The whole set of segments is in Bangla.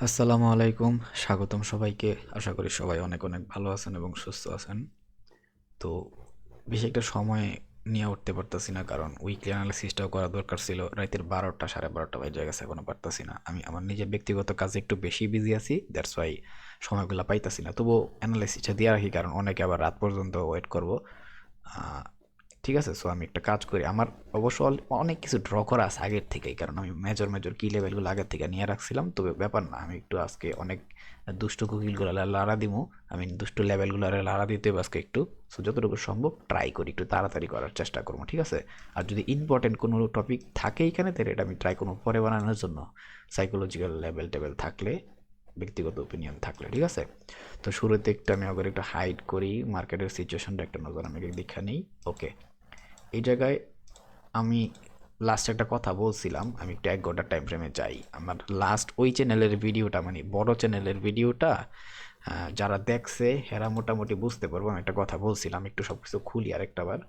আসসালামু আলাইকুম। স্বাগতম সবাইকে। আশা করি সবাই অনেক অনেক ভালো আছেন এবং সুস্থ আছেন। তো বেশি একটা সময় নিয়ে উঠতে পারতেছি না, কারণ উইকলি অ্যানালিসিসটাও করা দরকার ছিল। রাতের 12টা 12:30 বাজে গেছে, এখনো পারতাছি না। আমি আমার নিজের ব্যক্তিগত কাজে একটু বেশি বিজি আছি, দ্যাটস ওয়াই সময়গুলো পাইতাছি না। তবুও অ্যানালাইসিসটা দিয়ে রাখি, কারণ অনেকে আবার রাত পর্যন্ত ওয়েট করবো। আহ, ঠিক আছে, সো আমি একটা কাজ করি। আমার অবশ্য অনেক কিছু ড্র করা আছে আগের থেকেই, কারণ আমি মেজর মেজর কি লেভেলগুলো আগের থেকে নিয়ে রাখছিলাম। তবে ব্যাপার না, আমি একটু আজকে অনেক দুষ্ট কুকিলগুলো লাড়া দিমু। আমি দুষ্ট লেভেলগুলো লাড়া দিতে হবে আজকে একটু। সো যতটুকু সম্ভব ট্রাই করি, একটু তাড়াতাড়ি করার চেষ্টা করবো, ঠিক আছে? আর যদি ইম্পর্টেন্ট কোনো টপিক থাকে এখানে, তাহলে এটা আমি ট্রাই করবো পরে বানানোর জন্য। সাইকোলজিক্যাল লেভেল টেবেল থাকলে, ব্যক্তিগত ওপিনিয়ন থাকলে, ঠিক আছে? তো শুরুতে একটু আমি আবার একটু হাইড করি মার্কেটের সিচুয়েশনটা, একটা নজর আমি দেখে নিই। ওকে, এই জায়গায় আমি লাস্ট একটা কথা বলছিলাম, আমি একটু 1 ঘন্টার টাইম ফ্রেমে যাই। আমার লাস্ট ওই চ্যানেলের ভিডিওটা, মানে বড় চ্যানেলের ভিডিওটা যারা দেখছে এরা মোটামুটি বুঝতে পারবো। আমি একটা কথা বলছিলাম, একটু সব কিছু খুলি আরেকটা বার।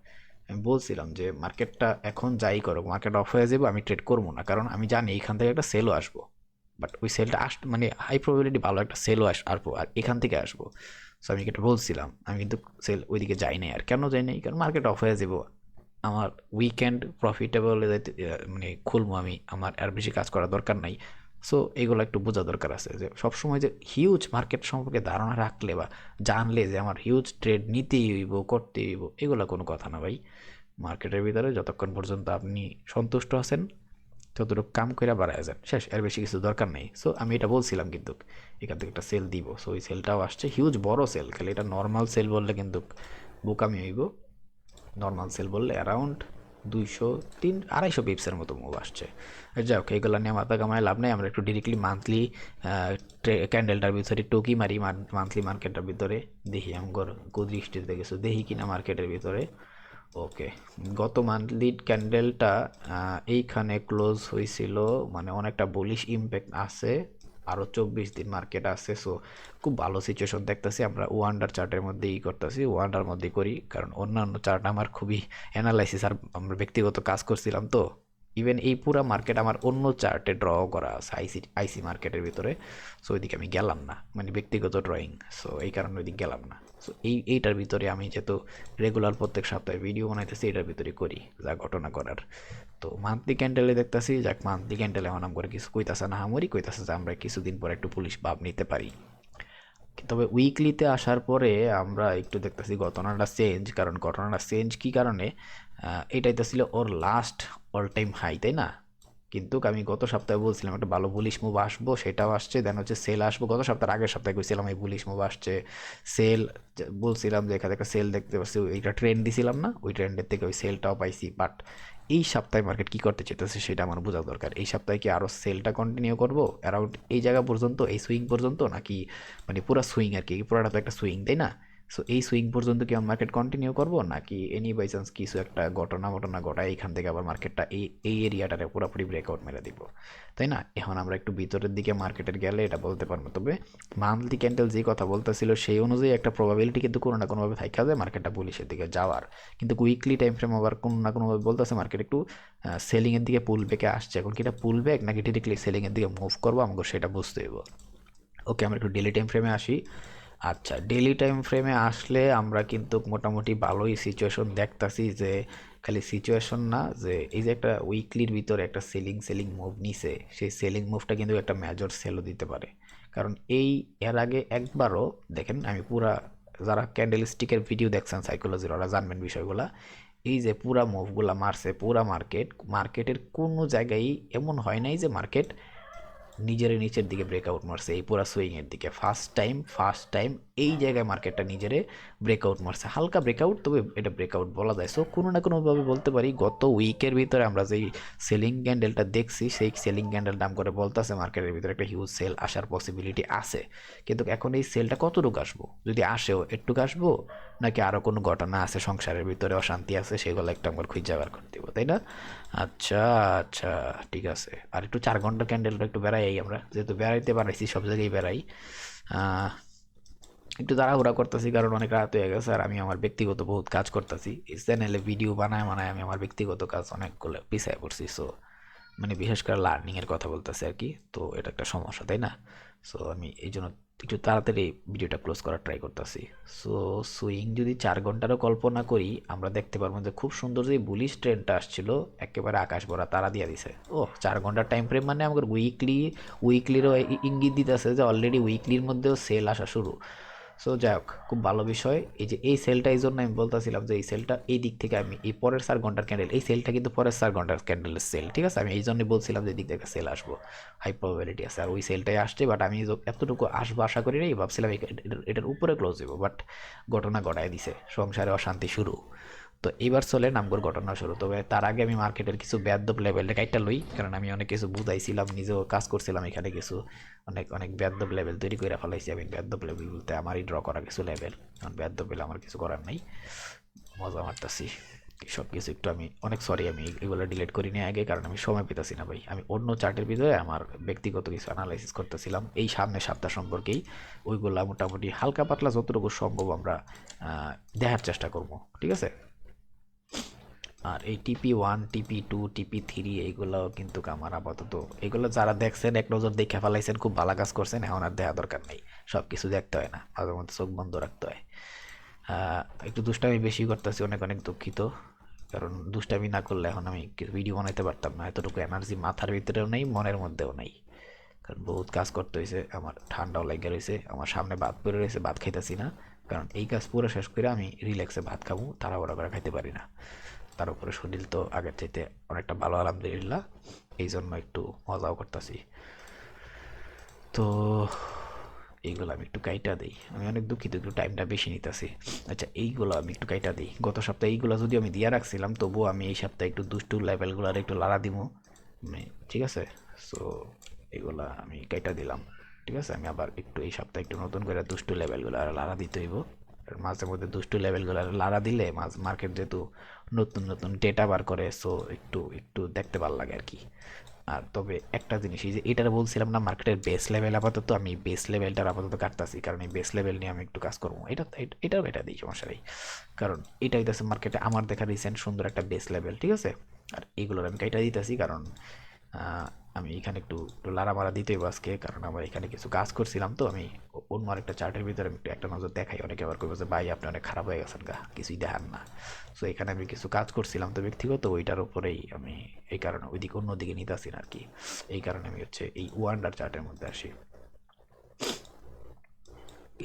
আমি বলছিলাম যে মার্কেটটা এখন যাই করো, মার্কেট অফ হয়ে যাবে, আমি ট্রেড করবো না, কারণ আমি জানি এখান থেকে একটা সেলও আসবো। বাট ওই সেলটা মানে হাই প্রবাবিলিটি ভালো একটা সেলও আসবো, আর এখান থেকে আসবো। সো আমি এটা বলছিলাম, আমি কিন্তু সেল ওইদিকে যাই নাই। আর কেন যাই নাই? কারণ মার্কেট অফ হয়ে যাবো। আমার উইকেন্ড প্রফিটেবল মানে খুলবো আমি, আমার আর বেশি কাজ করার দরকার নাই। সো এগুলো একটু বোঝা দরকার আছে, যে সবসময় যে হিউজ মার্কেট সম্পর্কে ধারণা রাখলে বা জানলে যে আমার হিউজ ট্রেড নিতেই হইব, করতেই হইব, এগুলো কোনো কথা না ভাই। মার্কেটের ভিতরে যতক্ষণ পর্যন্ত আপনি সন্তুষ্ট আছেন, ততটুকু কাম করে বাড়ায় যান, শেষ। এর বেশি কিছু দরকার নেই। সো আমি এটা বলছিলাম, কিন্তু এখান থেকে একটা সেল দিব। সো ওই সেলটাও আসছে, হিউজ বড় সেল। খালি এটা নর্মাল সেল বললে কিন্তু বোকামি হইব। নর্মাল সেল বললে অ্যারাউন্ড 200 300 250 পিপসের মতো মুভ আসছে। যাই হোক, এইগুলো নিয়ে মাথা কামায় লাভ নেই। আমরা একটু ডিরেক্টলি মান্থলি ক্যান্ডেলটার ভিতরে টুকি মারি, মান্থলি মার্কেটের ভিতরে দেখি আমার কুদৃষ্টিতে গেছো দেখি কিনা মার্কেটের ভিতরে। ওকে, গত মান্থলি ক্যান্ডেলটা এইখানে ক্লোজ হয়েছিল, মানে অনেকটা বুলিশ ইম্প্যাক্ট আছে। আরও 24 দিন মার্কেট আছে। সো খুব ভালো সিচুয়েশন দেখতেছি। আমরা ওয়ান্ডার চার্টের মধ্যেই করতেছি, ওয়ান্ডার মধ্যে করি, কারণ অন্যান্য চার্ট আমার খুবই অ্যানালাইসিস, আর আমরা ব্যক্তিগত কাজ করছিলাম তো। ইভেন এই পুরা মার্কেট আমার অন্য চার্টে ড্র করা আছে, আইসি মার্কেটের ভিতরে। সো ওইদিকে আমি গেলাম না, মানে ব্যক্তিগত ড্রয়িং। সো এই কারণে ওইদিকে গেলাম না। সো এইটার ভিতরে আমি যেহেতু রেগুলার প্রত্যেক সপ্তাহে ভিডিও বানাইতেছি, এটার ভিতরে করি যা ঘটনা করার। তো মান্থলি ক্যান্ডেলে দেখতেছি, যাক মান্থলি ক্যান্ডেলে আমার নাম করে কিছু কইতাছে না, হামরি কইতাছে যে আমরা কিছুদিন পরে একটু পুলিশ ভাব নিতে পারি। তবে উইকলিতে আসার পরে আমরা একটু দেখতেছি ঘটনাটা চেঞ্জ। কারণ ঘটনাটা চেঞ্জ কি কারণে? এটাই তো ছিল ওর লাস্ট অল টাইম হাই, তাই না? কিন্তু আমি গত সপ্তাহে বলছিলাম একটা ভালো বুলিশ মুভ আসবো, সেটাও আসছে। দেন হচ্ছে সেল আসবো, গত সপ্তাহের আগের সপ্তাহে কইছিলাম এই বুলিশ মুভ আসছে। সেল বলছিলাম যে এখানে একটা সেল দেখতে পাচ্ছি, এইটা ট্রেন্ড দিছিলাম না, ওই ট্রেন্ডের থেকে ওই সেলটাও পাইছি। বাট এই সপ্তাহে মার্কেট কি করতে চাইতেছে সেটা আমার বোঝা দরকার। এই সপ্তাহে কি আরও সেলটা কন্টিনিউ করবো অ্যারাউন্ড এই জায়গা পর্যন্ত, এই সুইং পর্যন্ত, নাকি মানে পুরো সুইং আর কি, পুরোটা তো একটা সুইং, তাই না? সো এই সুইং পর্যন্ত কি আমার মার্কেট কন্টিনিউ করবো, নাকি এনি বাই চান্স কিছু একটা ঘটনা ঘটায় এইখান থেকে আবার মার্কেটটা এই এরিয়াটারে পুরোপুরি ব্রেকআউট মেরে দিব, তাই না? এখন আমরা একটু ভিতরের দিকে মার্কেটের গেলে এটা বলতে পারবো। তবে মান্থলি ক্যান্ডেল যে কথা বলতেছিল সেই অনুযায়ী একটা প্রবাবিলিটি কিন্তু কোনো না কোনোভাবে থাকা যায় মার্কেটটা বুলিশের দিকে যাওয়ার। কিন্তু উইকলি টাইম ফ্রেম আবার কোনো না কোনোভাবে বলতেছে মার্কেট একটু সেলিংয়ের দিকে পুল ব্যাকে আসছে। এখন কি এটা পুল ব্যাক নাকি ডিরেক্টলি সেলিংয়ের দিকে মুভ করবো, আমাকে সেটা বুঝতে হইব। ওকে, আমরা একটু ডেলি টাইম ফ্রেমে আসি। আচ্ছা, ডেলি টাইম ফ্রেমে আসলে আমরা কিন্তু মোটামুটি ভালোই সিচুয়েশন দেখতাছি। যে খালি সিচুয়েশন না, যে এই যে একটা উইকলির ভিতরে একটা সেলিং সেলিং মুভ নিছে, সেই সেলিং মুভটা কিন্তু একটা মেজর সেলও দিতে পারে। কারণ এর আগে একবারও দেখেন, আমি পুরা, যারা ক্যান্ডেল স্টিকের ভিডিও দেখছেন সাইকোলজির, ওরা জানবেন বিষয়গুলা। এই যে পুরা মুভগুলা মারছে পুরা মার্কেটের কোনো জায়গায় এমন হয় নাই যে মার্কেট নিজের নিচের দিকে ব্রেকআউট মারছে। এই পুরা সুইং এর দিকে ফার্স্ট টাইম এই জায়গায় মার্কেটটা নিজেরে ব্রেকআউট মারছে, হালকা ব্রেকআউট, তবে এটা ব্রেকআউট বলা যায়। সো কোনো না কোনোভাবে বলতে পারি গত উইকের ভিতরে আমরা যেই সেলিং ক্যান্ডেলটা দেখছি, সেই সেলিং ক্যান্ডেল নাম করে বলতেছে মার্কেটের ভিতরে একটা হিউজ সেল আসার পসিবিলিটি আছে। কিন্তু এখন এই সেলটা কতটুকু আসবো, যদি আসেও একটুকু আসবো, নাকি আরও কোনো ঘটনা আছে সংসারের ভিতরে, অশান্তি আছে, সেগুলো একটু আমার খুঁজে বার করতে দিব, তাই না? আচ্ছা, আচ্ছা, ঠিক আছে। আর একটু 4 ঘন্টা ক্যান্ডেলটা একটু বেড়াই, আমরা যেহেতু বেড়াইতে পারাইছি সব জায়গায় বেড়াই। আহ, একটু তাড়াহুড়া করতেছি, কারণ অনেক রাত হয়ে গেছে, আর আমি আমার ব্যক্তিগত বহুত কাজ করতেছি। এই চ্যানেলে ভিডিও বানায় বানায় আমি আমার ব্যক্তিগত কাজ অনেকগুলো পিছায় পড়ছি। সো মানে বিশেষ করে লার্নিং এর কথা বলতেছি আর কি। তো এটা একটা সমস্যা, তাই না? সো আমি এই জন্য একটু তাড়াতাড়ি ভিডিওটা ক্লোজ করার ট্রাই করতেছি। সো সুইং যদি 4 ঘন্টারও কল্পনা করি, আমরা দেখতে পারবো যে খুব সুন্দর যে বুলিশ ট্রেন্ডটা আসছিল একেবারে আকাশ ভরা তারা দিয়ে দিছে। ও 4 ঘন্টার টাইম ফ্রেম মানে আমাদের উইকলিরও ইঙ্গিত দিতেছে যে অলরেডি উইকলির মধ্যেও সেল আসা শুরু। সো যাই হোক, খুব ভালো বিষয়। এই যে এই সেলটা, এই জন্য আমি বলতেছিলাম যে এই সেলটা এই দিক থেকে আমি এই পরের 4 ঘন্টার ক্যান্ডেল, এই সেলটা কিন্তু পরের 4 ঘন্টার ক্যান্ডেলের সেল, ঠিক আছে? আমি এই জন্যই বলছিলাম যে এই দিক থেকে সেল আসবো, হাই প্রবাবিলিটি আছে। আর ওই সেলটাই আসছে, বাট আমি এতটুকু আসবো আশা করি নাই, ভাবছিলাম এটার উপরে ক্লোজ দেবো, বাট ঘটনা ঘটায় দিছে, সংসারে অশান্তি শুরু। তো এইবার চলে নামগর ঘটনা শুরু। তবে তার আগে আমি মার্কেটের কিছু বেদব লেভেলটা কাইটা লই, কারণ আমি অনেক কিছু বুঝাইছিলাম, নিজেও কাজ করছিলাম এখানে কিছু অনেক অনেক বেদব লেভেল তৈরি করে ফেলাইছি আমি। বেদব লেভেল বলতে আমারই ড্র করা কিছু লেভেল, কারণ বেদব লেভেল আমার কিছু করার নাই, মজা মারতাছি সব কিছু। একটু আমি অনেক সরি, আমি এগুলো ডিলিট করি নি আগে, কারণ আমি সময় পেতেছি না ভাই। আমি অন্য চার্টের ভিতরে আমার ব্যক্তিগত কিছু অ্যানালাইসিস করতেছিলাম এই সামনের সপ্তাহ সম্পর্কেই। ওইগুলা মোটামুটি হালকা পাতলা যতটুকু সম্ভব আমরা দেখার চেষ্টা করব, ঠিক আছে? আর এই TP1 TP2 TP3 এইগুলাও কিন্তু আমার আপাতত, এগুলো যারা দেখছেন এক নজর দেখে ফেলাইছেন, খুব ভালো কাজ করছেন, এখন আর দেখা দরকার নেই। সব কিছু দেখতে হয় না, মাঝে মধ্যে চোখ বন্ধ রাখতে হয়। একটু দুষ্টামি বেশি করতেছি, অনেক অনেক দুঃখিত, কারণ দুষ্টামি না করলে এখন আমি ভিডিও বানাইতে পারতাম না। এতটুকু এনার্জি মাথার ভিতরেও নেই, মনের মধ্যেও নেই, কারণ বহুত কাজ করতে হয়েছে। আমার ঠান্ডাও লেগে রয়েছে, আমার সামনে ভাত পড়ে রয়েছে, ভাত খাইতেছি না, কারণ এই কাজ পুরো শেষ করে আমি রিল্যাক্সে ভাত খাবো, তাড়াহুড়া করে খাইতে পারি না। তার উপরে শরীর তো আগের চাইতে অনেকটা ভালো আলহামদুলিল্লাহ, এই জন্য একটু মজাও করতেছি। তো এইগুলো আমি একটু কাইটা দিই, আমি অনেক দুঃখিত, একটু টাইমটা বেশি নিতেছি। আচ্ছা, এইগুলো আমি একটু কাইটা দিই। গত সপ্তাহে এইগুলো যদি আমি দিয়ে রাখছিলাম, তবুও আমি এই সপ্তাহে একটু দুষ্টু লেভেলগুলোর একটু লাড়া দিব, ঠিক আছে? সো এগুলা আমি কাইটা দিলাম, ঠিক আছে? আমি আবার একটু এই সপ্তাহে একটু নতুন করে দুষ্টু লেভেলগুলো আর লাড়া দিতে হইব। মাঝে মধ্যে দুষ্টু লেভেলগুলো লাড়া দিলে মার্কেট যেহেতু নতুন নতুন ডেটা বার করে, সো একটু একটু দেখতে ভালো লাগে আর কি। আর তবে একটা জিনিস, এই যে এটার বলছিলাম না, মার্কেটের বেস লেভেল, আপাতত আমি বেস লেভেলটার আপাতত কাটতাছি, কারণ এই বেস লেভেল নিয়ে আমি একটু কাজ করবো। এটাও এটা দিই, সমস্যা নেই, কারণ এটাই হইতেছে মার্কেটে আমার দেখা রিসেন্ট সুন্দর একটা বেস লেভেল, ঠিক আছে? আর এইগুলোর আমি কাইটা দিতেছি, কারণ আমি এখানে একটু একটু লাড়ামারা দিতেই আজকে, কারণ আমার এখানে কিছু কাজ করছিলাম। তো আমি অন্য আরেকটা চার্টের ভিতরে আমি একটু একটা নজর দেখাই, অনেকে আবার করবো যে ভাই আপনি অনেক খারাপ হয়ে গেছেন গা, কিছুই দেখান না। সো এখানে আমি কিছু কাজ করছিলাম তো ব্যক্তিগত, ওইটার উপরেই আমি এই কারণে ওইদিকে অন্যদিকে নিতে আসি না আর কি। এই কারণে আমি হচ্ছে এই ওয়ান্ডার চার্টের মধ্যে আসি।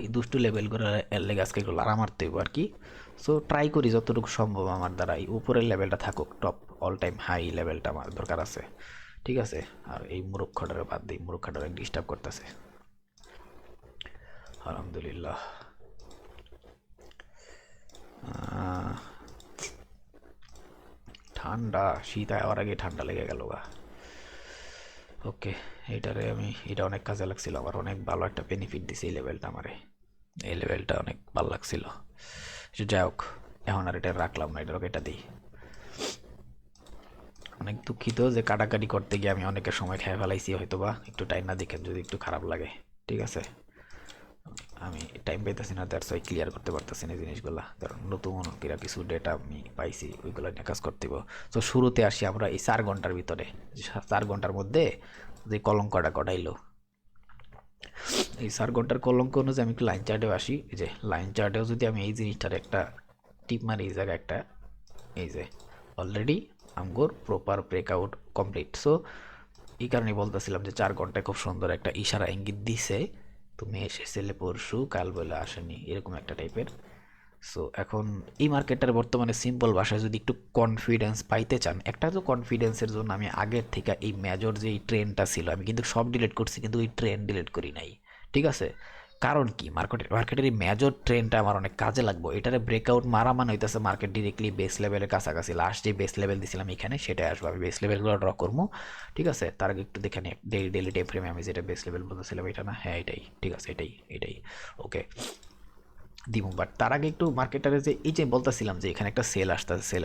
এই দুষ্টু লেভেলগুলো এর লেগে আজকে এগুলো লাড়া মারতে হইব আর কি। সো ট্রাই করি যতটুকু সম্ভব আমার দ্বারা এই উপরের লেভেলটা থাকুক, টপ অল টাইম হাই লেভেলটা আমার দরকার আছে, ঠিক আছে? আর এই মুরুক্ষটারে বাদ দিই, মুরুক্ষটারে ডিস্টার্ব করতেছে। আলহামদুলিল্লাহ। ঠান্ডা, শীত আওয়ার আগে ঠান্ডা লেগে গেল গা। ওকে, এটা অনেক কাজে লাগছিল আমার, অনেক ভালো একটা বেনিফিট দিছে এই লেভেলটা আমারে, এই লেভেলটা অনেক ভালো লাগছিল। যাই হোক, এখন আর এটা রাখলাম না, এটা দিই। অনেক দুঃখিত যে কাটাকাটি করতে গিয়ে আমি অনেকের সময় খেয়ে ফেলাইছি, হয়তো বা একটু টাইম না দেখেন যদি একটু খারাপ লাগে, ঠিক আছে? আমি টাইম পাইতেছি না, দ্যাটস ওয়াই ক্লিয়ার করতে পারতেছি না জিনিসগুলো, কারণ নতুন কিরা কিছু ডেটা আমি পাইছি, ওইগুলো নিয়ে কাজ করতে হবে। তো শুরুতে আসি আমরা এই 4 ঘন্টার ভিতরে, 4 ঘন্টার মধ্যে যে কলঙ্কটা ঘটাইলো, এই 4 ঘন্টার কলঙ্ক অনুযায়ী আমি একটু লাইন চার্টেও আসি। এই যে লাইন চার্টেও যদি আমি এই জিনিসটার একটা টিপ মারি, এই জায়গায় একটা, এই যে অলরেডি আমগোর প্রপার ব্রেকআউট কমপ্লিট। সো এই কারণে বলতেছিলাম যে 4 ঘন্টায় খুব সুন্দর একটা ইশারা ইঙ্গিত দিছে, তুমি এসেছিলে পরশু, কাল বলে আসেনি, এরকম একটা টাইপের। সো এখন এই মার্কেটটার বর্তমানে সিম্পল ভাষায় যদি একটু কনফিডেন্স পাইতে চান, একটা তো কনফিডেন্সের জন্য আমি আগের থেকে এই মেজর যে এই ট্রেনটা ছিল আমি কিন্তু সব ডিলিট করছি, কিন্তু ওই ট্রেন ডিলিট করি নাই, ঠিক আছে? কারণ কি, মার্কেটের এই মেজর ট্রেনটা আমার অনেক কাজে লাগবে। এটারে ব্রেকআউট মারা মানে হইতেছে মার্কেট ডিরেক্টলি বেস লেভেলের কাছাকাছি, লাস্ট যে বেস লেভেল দিছিলাম এখানে সেটাই আসবো, আমি বেস লেভেলগুলো ড্র করবো, ঠিক আছে? তার আগে একটু দেখে নিই ডেইলি টাইম ফ্রেমে আমি যেটা বেস লেভেল বলতেছিলাম, এটা না? হ্যাঁ এটাই, ঠিক আছে, এটাই ওকে দিব। বাট তার আগে একটু মার্কেটারে যে এই যে বলতেছিলাম যে এখানে একটা সেল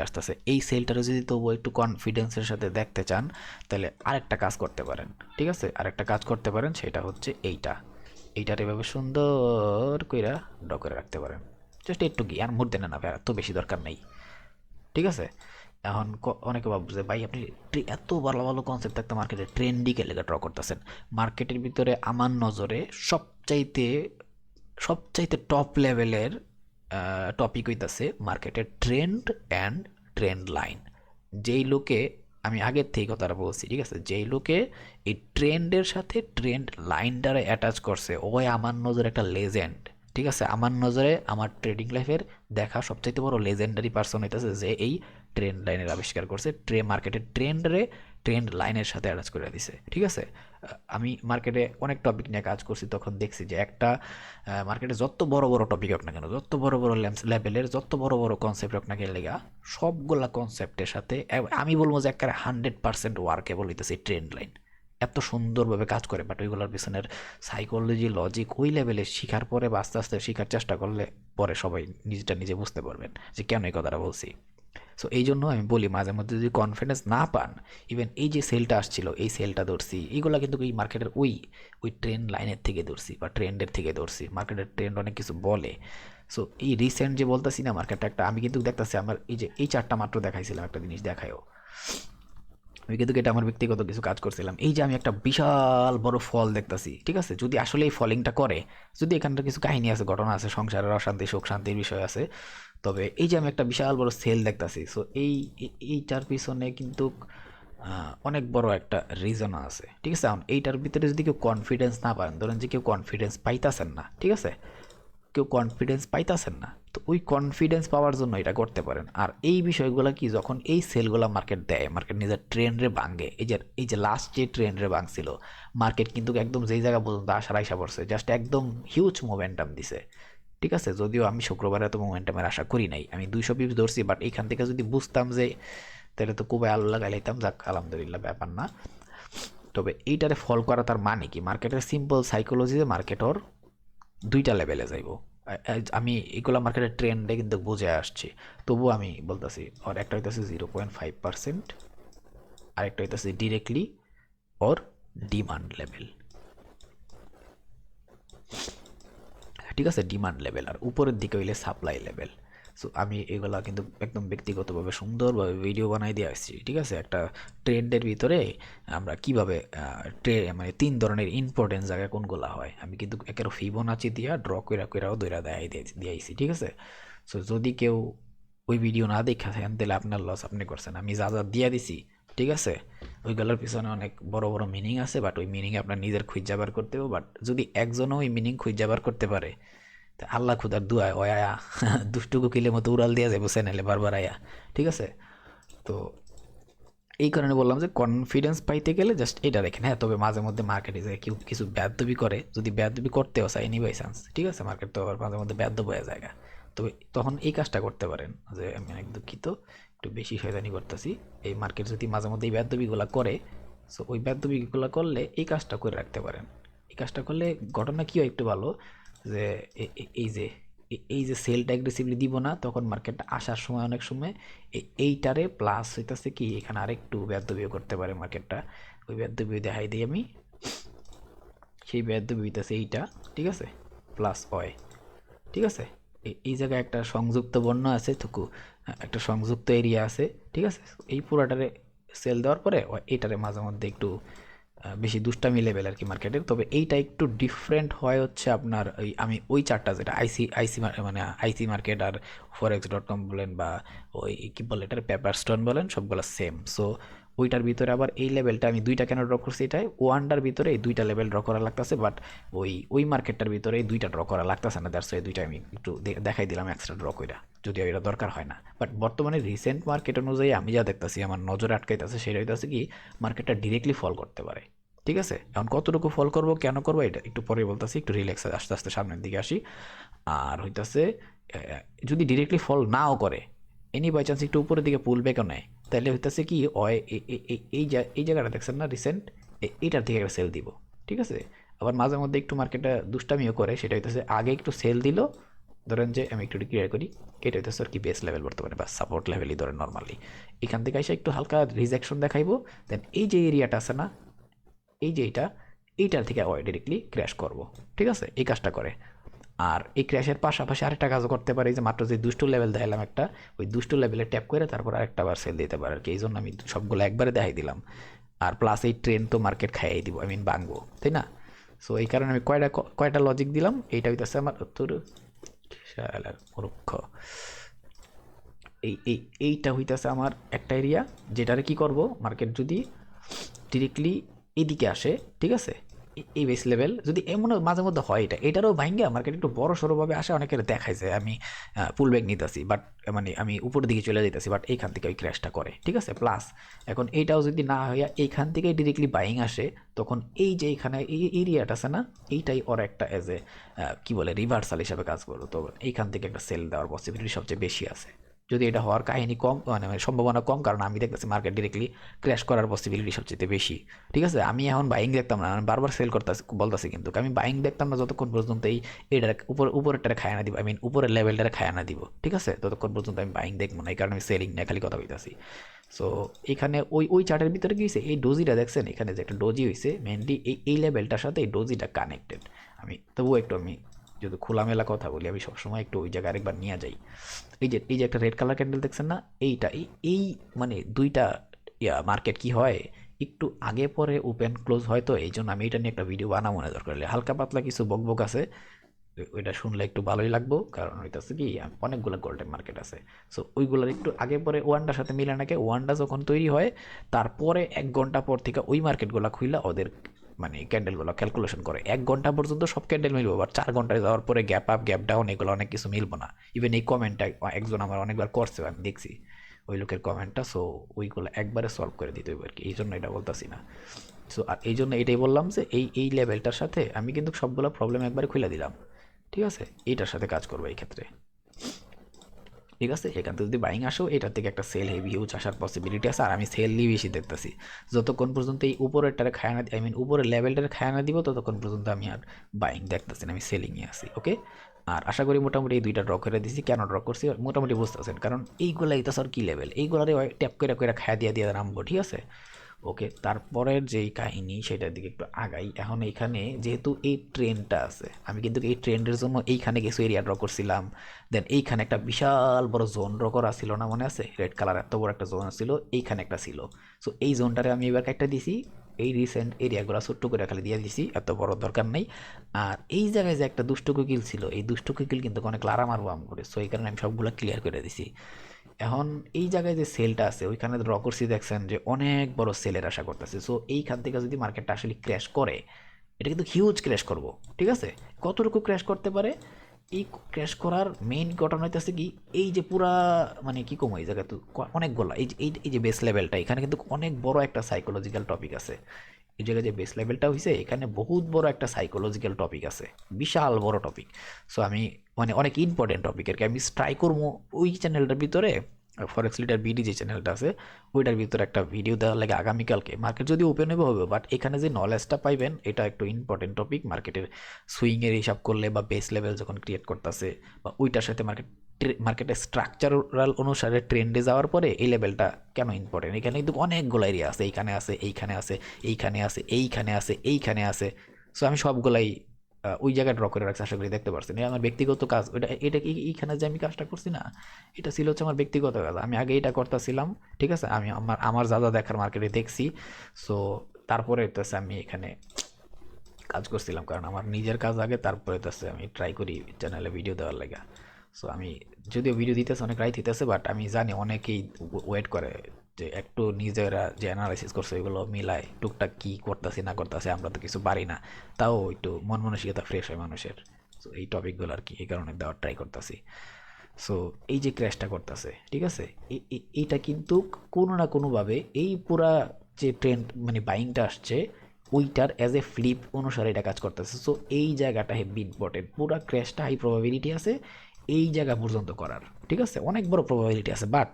আসতেছে, এই সেলটারে যদি তবু একটু কনফিডেন্সের সাথে দেখতে চান, তাহলে আরেকটা কাজ করতে পারেন, ঠিক আছে? আরেকটা কাজ করতে পারেন, সেটা হচ্ছে এইটার এভাবে সুন্দর কইরা ড্র করে রাখতে পারেন। জাস্ট একটু কি আর মুহূর্তে না, না এত বেশি দরকার নেই, ঠিক আছে? এখন অনেকে ভাবছে ভাই আপনি এত ভালো ভালো কনসেপ্ট থাকতে মার্কেটে ট্রেন্ডই লেগে ড্র করতেছেন। মার্কেটের ভিতরে আমার নজরে সবচাইতে সবচাইতে টপ লেভেলের টপিক হইতাছে মার্কেটের ট্রেন্ড অ্যান্ড ট্রেন্ড লাইন। যেই লোকে, আমি আগের থেকে কথাটা বলছি ঠিক আছে, যেই লোকে এই ট্রেন্ডের সাথে ট্রেন্ড লাইনটারে অ্যাটাচ করছে ওই আমার নজরে একটা লেজেন্ড। ঠিক আছে, আমার নজরে আমার ট্রেডিং লাইফের দেখা সবচাইতে বড় লেজেন্ডারি পার্সন হইতেছে যে এই ট্রেন্ড লাইনের আবিষ্কার করছে, মার্কেটের ট্রেন্ডরে ট্রেন্ড লাইনের সাথে অ্যাটাচ করে দিছে। ঠিক আছে, আমি মার্কেটে অনেক টপিক নিয়ে কাজ করছি, তখন দেখছি যে একটা মার্কেটে যত বড় বড় টপিক হোক না কেন, যত বড় বড় লেভেলের যত বড় বড় কনসেপ্ট হোক না কেন লেগা, সবগুলা কনসেপ্টের সাথে আমি বলবো যে একটা 100% ওয়ার্কেবল হইতেছে ট্রেন্ড লাইন। এত সুন্দরভাবে কাজ করে, বাট ওইগুলোর পিছনের সাইকোলজি লজিক ওই লেভেলে শিখার পরে বা আস্তে আস্তে শিখার চেষ্টা করলে পরে সবাই নিজেটা নিজে বুঝতে পারবেন যে কেন এই কথাটা বলছি। সো এই জন্য আমি বলি মাঝে মধ্যে যদি কনফিডেন্স না পান, ইভেন এই যে সেলটা আসছিল এই সেলটা ধরছি, এইগুলো কিন্তু এই মার্কেটের ওই ওই ট্রেন্ড লাইনের থেকে ধরছি বা ট্রেন্ডের থেকে ধরছি। মার্কেটের ট্রেন্ড অনেক কিছু বলে। সো এই রিসেন্ট যে বলতেছি না মার্কেটটা একটা, আমি কিন্তু দেখতেছি আমার এই যে এই চারটা মাত্র দেখাইছিলাম, একটা জিনিস দেখায়ও আমি কিন্তু এটা আমার ব্যক্তিগত কিছু কাজ করছিলাম। এই যে আমি একটা বিশাল বড় ফল দেখতেছি, ঠিক আছে, যদি আসলে এই ফলিংটা করে, যদি এখানটা কিছু কাহিনী আছে, ঘটনা আছে, সংসারের অশান্তি সুখ শান্তির বিষয় আছে, তবে এই যে আমি একটা বিশাল বড় সেল দেখতেছি, সো এইটার পিছনে কিন্তু অনেক বড় একটা রিজন আছে। ঠিক আছে, এখন এইটার ভিতরে যদি কেউ কনফিডেন্স না পান, ধরেন যে কেউ কনফিডেন্স পাইতাছেন না, ঠিক আছে, কেউ কনফিডেন্স পাইতাছেন না, তো ওই কনফিডেন্স পাওয়ার জন্য এটা করতে পারেন। আর এই বিষয়গুলো কি, যখন এই সেলগুলো মার্কেট দেয়, মার্কেট নিজের ট্রেন্ডে ভাঙে, এই যে লাস্ট যে ট্রেন্ডে ভাঙছিল মার্কেট, কিন্তু একদম যেই জায়গা পর্যন্ত আসার আশা পড়ছে, জাস্ট একদম হিউজ মোমেন্টাম দিছে। ঠিক আছে, যদিও আমি শুক্রবারে এত মোমেন্টামের আশা করি নাই, আমি 200 পিপস ধরছি, বাট এইখান থেকে যদি বুঝতাম যে তাহলে তো খুবই আলো লাগাই লাইতাম, যাক আলহামদুলিল্লাহ, ব্যাপার না। তবে এইটারে ফল করা তার মানে কি, মার্কেটের সিম্পল সাইকোলজিতে মার্কেটর দুইটা লেভেলে যাইব। আমি এগুলো মার্কেটের ট্রেন্ডে কিন্তু বুঝে আসছি, তবুও আমি বলতেছি ওর একটা হইতেছে 0.5%, আরেকটা হইতেছে ডিরেক্টলি ওর ডিমান্ড লেভেল। ঠিক আছে, ডিমান্ড লেভেল, আর উপরের দিকে হইলে সাপ্লাই লেভেল। সো আমি এগুলা কিন্তু একদম ব্যক্তিগতভাবে সুন্দরভাবে ভিডিও বানাই দিয়ে আসছি। ঠিক আছে, একটা ট্রেন্ডের ভিতরে আমরা কীভাবে মানে 3 ধরনের ইম্পর্টেন্ট জায়গা কোনগুলো হয়, আমি কিন্তু একের ফিবোনাচি দিয়া ড্র কইরা কইরাও দইরা দেখাই দিয়েছি। ঠিক আছে, সো যদি কেউ ওই ভিডিও না দেখা থাকেন তাহলে আপনার লস, আপনি করছেন। আমি যা যা দিয়া দিছি, ঠিক আছে, ওইগুলোর পিছনে অনেক বড় বড় মিনিং আছে, বাট ওই মিনিং আপনার নিজের খুঁজে বার করতে হবে। বাট যদি একজনও ওই মিনিং খুঁজে বার করতে পারে, তা আল্লাহ খুদার দুয়ায় ওই আয়া দুষ্টু কোকিলের মতো উড়াল দিয়ে যাবো চ্যানেলে বারবার আয়া। ঠিক আছে, তো এই কারণে বললাম যে কনফিডেন্স পাইতে গেলে জাস্ট এটা দেখেন। হ্যাঁ, তবে মাঝে মধ্যে মার্কেটে যায় কেউ কিছু বেয়াদবি করে, যদি বেয়াদবি করতেও চায় এনি বাই চান্স, ঠিক আছে, মার্কেট তো আবার মাঝে মধ্যে বেয়াদব হয়ে যায়। তবে তখন এই কাজটা করতে পারেন যে আমি অনেক দুঃখিত, একটু বেশি শয়তানি করতেছি, এই মার্কেট যদি মাঝে মধ্যে এই বেয়াদবিগুলো করে, সো ওই বেয়াদবিগুলো করলে এই কাজটা করে রাখতে পারেন। এই কাজটা করলে ঘটনা কী হয় একটু ভালো, যে এই যে এই যে সেলটা অ্যাগ্রেসিভলি দিব না, তখন মার্কেটটা আসার সময় অনেক সময় এইটারে প্লাস হইতেছে কি, এখানে আরেকটু বেদবিও করতে পারে মার্কেটটা। ওই বেদবিও দেখাই দিই আমি, সেই বেদবি হইতেছে এইটা। ঠিক আছে, প্লাস হয়। ঠিক আছে, এই জায়গায় একটা সংযুক্ত বর্ণ আছে থুকু, একটা সংযুক্ত এরিয়া আছে। ঠিক আছে, এই পুরাটারে সেল দেওয়ার পরে এটারে মাঝে মধ্যে একটু বেশি দুষ্টামি লেভেল আর কি মার্কেটের। তবে এইটা একটু ডিফারেন্ট হয় হচ্ছে আপনার আমি ওই চারটা যেটা আইসি মানে আইসি মার্কেট আর forex.com বলেন বা ওই কী বলে এটার পেপার স্টোন বলেন, সবগুলো সেম। সো ওইটার ভিতরে আবার এই লেভেলটা আমি দুইটা কেন ড্র করছি, এটাই ওয়ানটার ভিতরে এই দুইটা লেভেল ড্র করা লাগতেছে, বাট ওই মার্কেটটার ভিতরে এই দুইটা ড্র করা লাগতেছে না, দ্যাটস এই দুইটা আমি একটু দেখাই দিলাম এক্সট্রা ড্র কইরা, যদিও এটা দরকার হয় না। বাট বর্তমানে রিসেন্ট মার্কেট অনুযায়ী আমি যা দেখতেছি, আমার নজরে আটকাইতেছে সেটা হইতেছে কি, মার্কেটটা ডিরেক্টলি ফল করতে পারে। ঠিক আছে, এখন কতটুকু ফল করবো, কেন করবো, এটা একটু পরে বলতেছি, একটু রিল্যাক্স আস্তে আস্তে সামনের দিকে আসি। আর হইতাছে যদি ডিরেক্টলি ফল নাও করে, এনি বাই চান্স একটু উপরের দিকে পুল ব্যাকও নেয়, তাহলে হইতাছে কি হয়, এই জায়গাটা দেখছেন না রিসেন্ট, এইটার থেকে একটা সেল দিব। ঠিক আছে, আবার মাঝে মধ্যে একটু মার্কেটটা দুষ্টামিও করে, সেটা হইতেছে আগে একটু সেল দিল, ধরেন যে আমি একটু ক্লিয়ার করি, এটা হইতেছে আর কি বেস লেভেল বর্তমানে বা সাপোর্ট লেভেলই ধরেন নর্মালি, এখান থেকে এসে একটু হালকা রিজেকশন দেখাইবো, দেন এই যে এরিয়াটা আছে না, এই যে এইটার থেকে ডিরেক্টলি ক্র্যাশ করব। ঠিক আছে, এই কাজটা করে। আর এই ক্র্যাশের পাশাপাশি আরেকটা কাজও করতে পারি, যে মাত্র যে দুষ্টু লেভেল দেখালাম একটা, ওই দুষ্টু লেভেলে ট্যাপ করে তারপর আরেকটা বার সেল দিতে পারে আর কি। এই জন্য আমি সবগুলো একবারে দেখাই দিলাম। আর প্লাস এই ট্রেন তো মার্কেট খাইয়ে দিব, ভাঙবো, তাই না? সো এই কারণে আমি কয়টা লজিক দিলাম। এইটা হইতেছে আমার তোর শালার মূর্খ। এইটা হইতেছে আমার একটা এরিয়া, যেটারে কি করব, মার্কেট যদি ডিরেক্টলি এদিকে আসে, ঠিক আছে, এই বেস লেভেল যদি এমন মাঝে মধ্যে হয়, এটারও ভাঙ্গা মার্কেট একটু বড় সড়োভাবে আসে, অনেকের দেখায় যে আমি পুল ব্যাক নিতেছি, বাট আমি উপরের দিকে চলে যেতেছি, বাট এইখান থেকে ওই ক্র্যাশটা করে, ঠিক আছে। প্লাস এখন এইটাও যদি না হইয়া এইখান থেকে ডিরেক্টলি বাইং আসে, তখন এই যে এইখানে এই এরিয়াটা আছে না, এইটাই ওর একটা এজ এ কী বলে রিভার্সাল হিসাবে কাজ করো। তো এইখান থেকে একটা সেল দেওয়ার পসিবিলিটি সবচেয়ে বেশি আছে, যদি এটা হওয়ার কাহিনী কম, সম্ভাবনা কম, কারণ আমি দেখতেছি মার্কেট ডিরেক্টলি ক্র্যাশ করার পসিবিলিটি সবচেয়ে বেশি, ঠিক আছে। আমি এখন বাইং দেখতাম না, আমি বারবার সেল করতেছি বলতেছি, কিন্তু আমি বাইং দেখতাম না যতক্ষণ পর্যন্ত এটার উপরেরটারে খায় না দিব, উপরের লেভেলটারে খায় না দিব, ঠিক আছে, ততক্ষণ পর্যন্ত আমি বাইং দেখবো না। এই কারণে আমি সেলিং না খালি কথা বলতেছি। সো এখানে ওই চার্টের ভিতরে কি হয়েছে, এই ডোজিটা দেখছেন, এখানে যে একটা ডোজি হয়েছে মেনলি এই লেভেলটার সাথে এই ডোজিটা কানেক্টেড। আমি তবুও একটু যদি খোলামেলা কথা বলি, আমি সবসময় একটু ওই জায়গায় আরেকবার নিয়ে যাই। এই যে একটা রেড কালার ক্যান্ডেল দেখছেন না, এইটা এই দুইটা মার্কেট কি হয়, একটু আগে পরে ওপেন ক্লোজ হয়, তো এই জন্য আমি এটা নিয়ে একটা ভিডিও বানাবো না, দরকার হলে হালকা পাতলা কিছু বকবক আছে, ওইটা শুনলে একটু ভালোই লাগবো, কারণ হইতেছে কি অনেকগুলো গোল্ডেন মার্কেট আছে। সো ওইগুলোর একটু আগে পরে ওয়ানটার সাথে মিলে নাকি, ওয়ানটা যখন তৈরি হয় তারপরে 1 ঘন্টা পর থেকে ওই মার্কেটগুলো খুইলা ওদের ক্যান্ডেলগুলো ক্যালকুলেশন করে। 1 ঘন্টা পর্যন্ত সব ক্যান্ডেল মিলবো, বাট 4 ঘন্টায় যাওয়ার পরে গ্যাপ আপ গ্যাপ ডাউন এগুলো অনেক কিছু মিলবো না। ইভেন এই কমেন্টটা একজন আমার অনেকবার করছে, আমি দেখছি ওই লোকের কমেন্টটা। সো ওইগুলো একবারে সলভ করে দিতে হবে আর কি, এই জন্য এটা বলতেছি না। সো আর এই জন্য এটাই বললাম যে এই লেভেলটার সাথে আমি কিন্তু সবগুলো প্রবলেম একবারে খুলে দিলাম, ঠিক আছে। এইটার সাথে কাজ করবো এই ক্ষেত্রে, ঠিক আছে। এখান থেকে যদি বাইং আসো, এটার থেকে একটা সেল হেভি হিউজ আসার পসিবিলিটি আছে, আর আমি সেলই বেশি দেখতেছি। যতক্ষণ পর্যন্ত এই উপরেরটারে খায় না, উপরের লেভেলটারে খায় না দিব, ততক্ষণ পর্যন্ত আমি আর বাইং দেখতেছি না, আমি সেলিংয়ে আছি, ওকে। আর আশা করি মোটামুটি এই দুইটা ড্র করে দিছি। কেন ড্র করছি মোটামুটি বুঝতেছেন, কারণ এইগুলাই তো স্যার কী লেভেল, এইগুলারে ট্যাপ করে খায় দিয়ে নামবো, ঠিক আছে। ওকে, তারপরের যেই কাহিনী সেটার দিকে একটু আগাই। এখন এইখানে যেহেতু এই ট্রেনটা আছে, আমি কিন্তু এই ট্রেন্ডের জন্য এইখানে কিছু এরিয়া ড্র করছিলাম। দেন এইখানে একটা বিশাল বড় জোন ড্র করা ছিল না, মনে আছে, রেড কালার এত বড় একটা জোন ছিল, এইখানে একটা ছিল। সো এই জোনটারে আমি এবার একটা দিছি, এই রিসেন্ট এরিয়াগুলো ছোট্ট করে খালি দিয়ে দিছি, এত বড় দরকার নেই। আর এই জায়গায় যে একটা দুষ্ট কুকিল ছিল, এই দুষ্ট কুকিল কিন্তু অনেক লারা মারবো আম করে, সো এই কারণে আমি সবগুলো ক্লিয়ার করে দিছি। এখন এই জায়গায় যে সেলটা আছে ওইখানে ড্র করছি, দেখছেন যে অনেক বড় সেলের আশা করতেছে। সো এইখান থেকে যদি মার্কেটটা আসলে ক্র্যাশ করে, এটা কিন্তু হিউজ ক্র্যাশ করব, ঠিক আছে। কতটুকু ক্র্যাশ করতে পারে, এই ক্র্যাশ করার মেইন ঘটনা হইতেছে কি, এই যে পুরা কি কম, এই জায়গায় তো অনেকগুলো এই যে বেস লেভেলটা, এখানে কিন্তু অনেক বড় একটা সাইকোলজিক্যাল টপিক আছে। এই জায়গায় যে বেস লেভেলটা হয়েছে, এখানে বহুত বড় একটা সাইকোলজিক্যাল টপিক আছে, বিশাল বড় টপিক। সো আমি অনেক ইম্পর্টেন্ট টপিক আর কি, আমি ট্রাই করবো ওই চ্যানেলটার ভিতরে, ফরেক্স লিডার বিডি যে চ্যানেলটা আছে, ওইটার ভিতরে একটা ভিডিও দেওয়ার লাগে আগামীকালকে। মার্কেট যদি ওপেন হবে, বাট এখানে যে নলেজটা পাইবেন এটা একটু ইম্পর্টেন্ট টপিক। মার্কেটের সুইংয়ের হিসাব করলে বা বেস লেভেল যখন ক্রিয়েট করতেছে, বা ওইটার সাথে মার্কেটের স্ট্রাকচারাল অনুসারে ট্রেন্ডে যাওয়ার পরে এই লেভেলটা কেন ইম্পর্টেন্ট। এখানে কিন্তু অনেকগুলো এরিয়া আছে, এইখানে আছে, এইখানে আছে, এইখানে আছে, এইখানে আছে, এইখানে আছে। সো আমি সবগুলাই ওই জায়গায় ড্র করে রাখছি, আশা করি দেখতে পারছেন। এই আমার ব্যক্তিগত কাজ, এটা কি এইখানে যে আমি কাজটা করছি না, এটা ছিল হচ্ছে আমার ব্যক্তিগত কাজ, আমি আগে এটা করতেছিলাম, ঠিক আছে। আমি আমার যা যা দেখার মার্কেটে দেখছি। সো তারপরে হইতেছে আমি এখানে কাজ করছিলাম, কারণ আমার নিজের কাজ আগে, তারপরে হইতেছে আমি ট্রাই করি চ্যানেলে ভিডিও দেওয়ার লাগা। সো আমি যদিও ভিডিও দিতেছে অনেক রাইট দিতেছে, বাট আমি জানি অনেকেই ওয়েট করে যে একটু নিজেরা যে অ্যানালাইসিস করছে ওইগুলো মিলায় টুকটাক কী করতেছি না করতেছে, আমরা তো কিছু পারি না, তাও একটু মন মানসিকতা ফ্রেশ হয় মানুষের। সো এই টপিকগুলো আর কি এই কারণে দেওয়ার ট্রাই করতেছি। সো এই যে ক্র্যাশটা করতেছে, ঠিক আছে, এইটা কিন্তু কোনো না কোনোভাবে এই পুরা যে ট্রেন্ড বাইংটা আসছে, ওইটার অ্যাজ এ ফ্লিপ অনুসারে এটা কাজ করতেছে। সো এই জায়গাটা হেভি ইম্পর্টেন্ট, পুরা ক্র্যাশটা হাই প্রবাবিলিটি আছে এই জায়গা পর্যন্ত করার, ঠিক আছে, অনেক বড় প্রবাবিলিটি আছে। বাট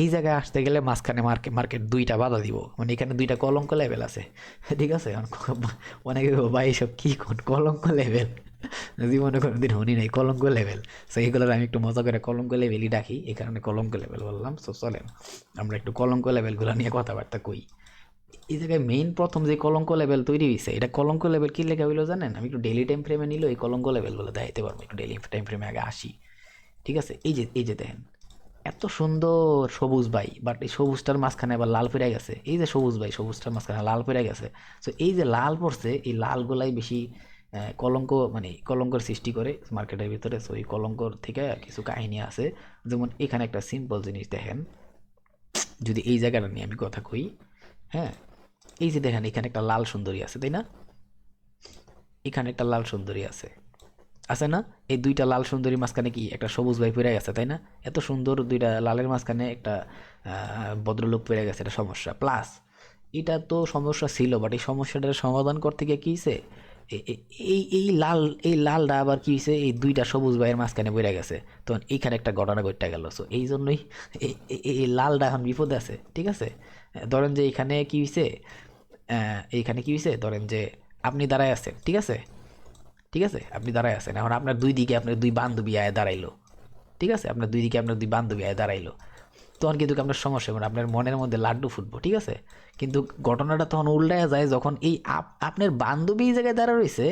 এই জায়গায় আসতে গেলে মাঝখানে মার্কেট দুইটা বাধা দিব, এখানে দুইটা কলঙ্ক লেভেল আছে, ঠিক আছে। অনেকে ভাই এসব কী কলঙ্ক লেভেল, জীবনে কোনোদিন শুনি নাই কলঙ্ক লেভেল। সো এইগুলোর আমি একটু মজা করে কলঙ্ক লেভেলই ডাকি, এই কারণে কলঙ্ক লেভেল বললাম। সো চলেন আমরা একটু কলঙ্ক লেভেলগুলো নিয়ে কথাবার্তা কই। এই জায়গায় মেইন প্রথম যে কলঙ্ক লেভেল তৈরি হয়েছে, এটা কলঙ্ক লেভেল কি লেখা হইলো জানেন? আমি একটু ডেইলি টাইম ফ্রেমে নিলে এই কলঙ্ক লেভেলগুলো দেখাইতে পারবো। একটু ডেইলি টাইম ফ্রেমে আগে আসি, ঠিক আছে? এই যে দেখেন, এত সুন্দর সবুজ ভাই, বাট এই সবুজটার মাঝখানে আবার লাল পড়ে গেছে। এই যে সবুজ ভাই, সবুজটার মাঝখানে লাল পড়ে গেছে। তো এই যে লাল পড়ছে, এই লালগুলাই বেশি কলঙ্ক, মানে কলঙ্কর সৃষ্টি করে মার্কেটের ভিতরে। সো এই কলঙ্কর থেকে কিছু কাহিনী আছে। যেমন এখানে একটা সিম্পল জিনিস দেখেন, যদি এই জায়গাটা নিয়ে আমি কথা কই, হ্যাঁ, এই যে দেখেন এখানে একটা লাল সুন্দরী আছে, তাই না? এখানে একটা লাল সুন্দরী আছে, আছে না? এই দুইটা লাল সুন্দরীর মাঝখানে কি একটা সবুজ ভাই পড়ে গেছে, তাই না? এত সুন্দর দুইটা লালের মাঝখানে একটা ভদ্রলোক পড়ে গেছে, এটা সমস্যা। প্লাস এটা তো সমস্যা ছিল, বাট এই সমস্যাটার সমাধান করতে গিয়ে কী হয়েছে, এই লাল, এই লালটা আবার কী হয়েছে, এই দুইটা সবুজ ভাইয়ের মাঝখানে পড়ে গেছে। তখন এইখানে একটা ঘটনা ঘটে গেল। সো এই জন্যই এই লালটা এখন বিপদে আছে, ঠিক আছে? ধরেন যে এইখানে কী হয়েছে, এইখানে কী হয়েছে, ধরেন যে আপনি দাঁড়ায় আছেন, ঠিক আছে? ঠিক আছে, আপনি দাঁড়ায় আছেন, এখন আপনার দুই দিকে আপনার দুই বান্ধবী আয় দাঁড়াইলো, ঠিক আছে? আপনার দুই দিকে আপনার দুই বান্ধবী আয় দাঁড়াইলো, তখন কিন্তু আপনার সমস্যা হবে না, আপনার মনের মধ্যে লাড্ডু ফুটবো, ঠিক আছে? কিন্তু ঘটনাটা তখন উল্টায় যায় যখন এই আপনার বান্ধবী এই জায়গায় দাঁড়া রয়েছে,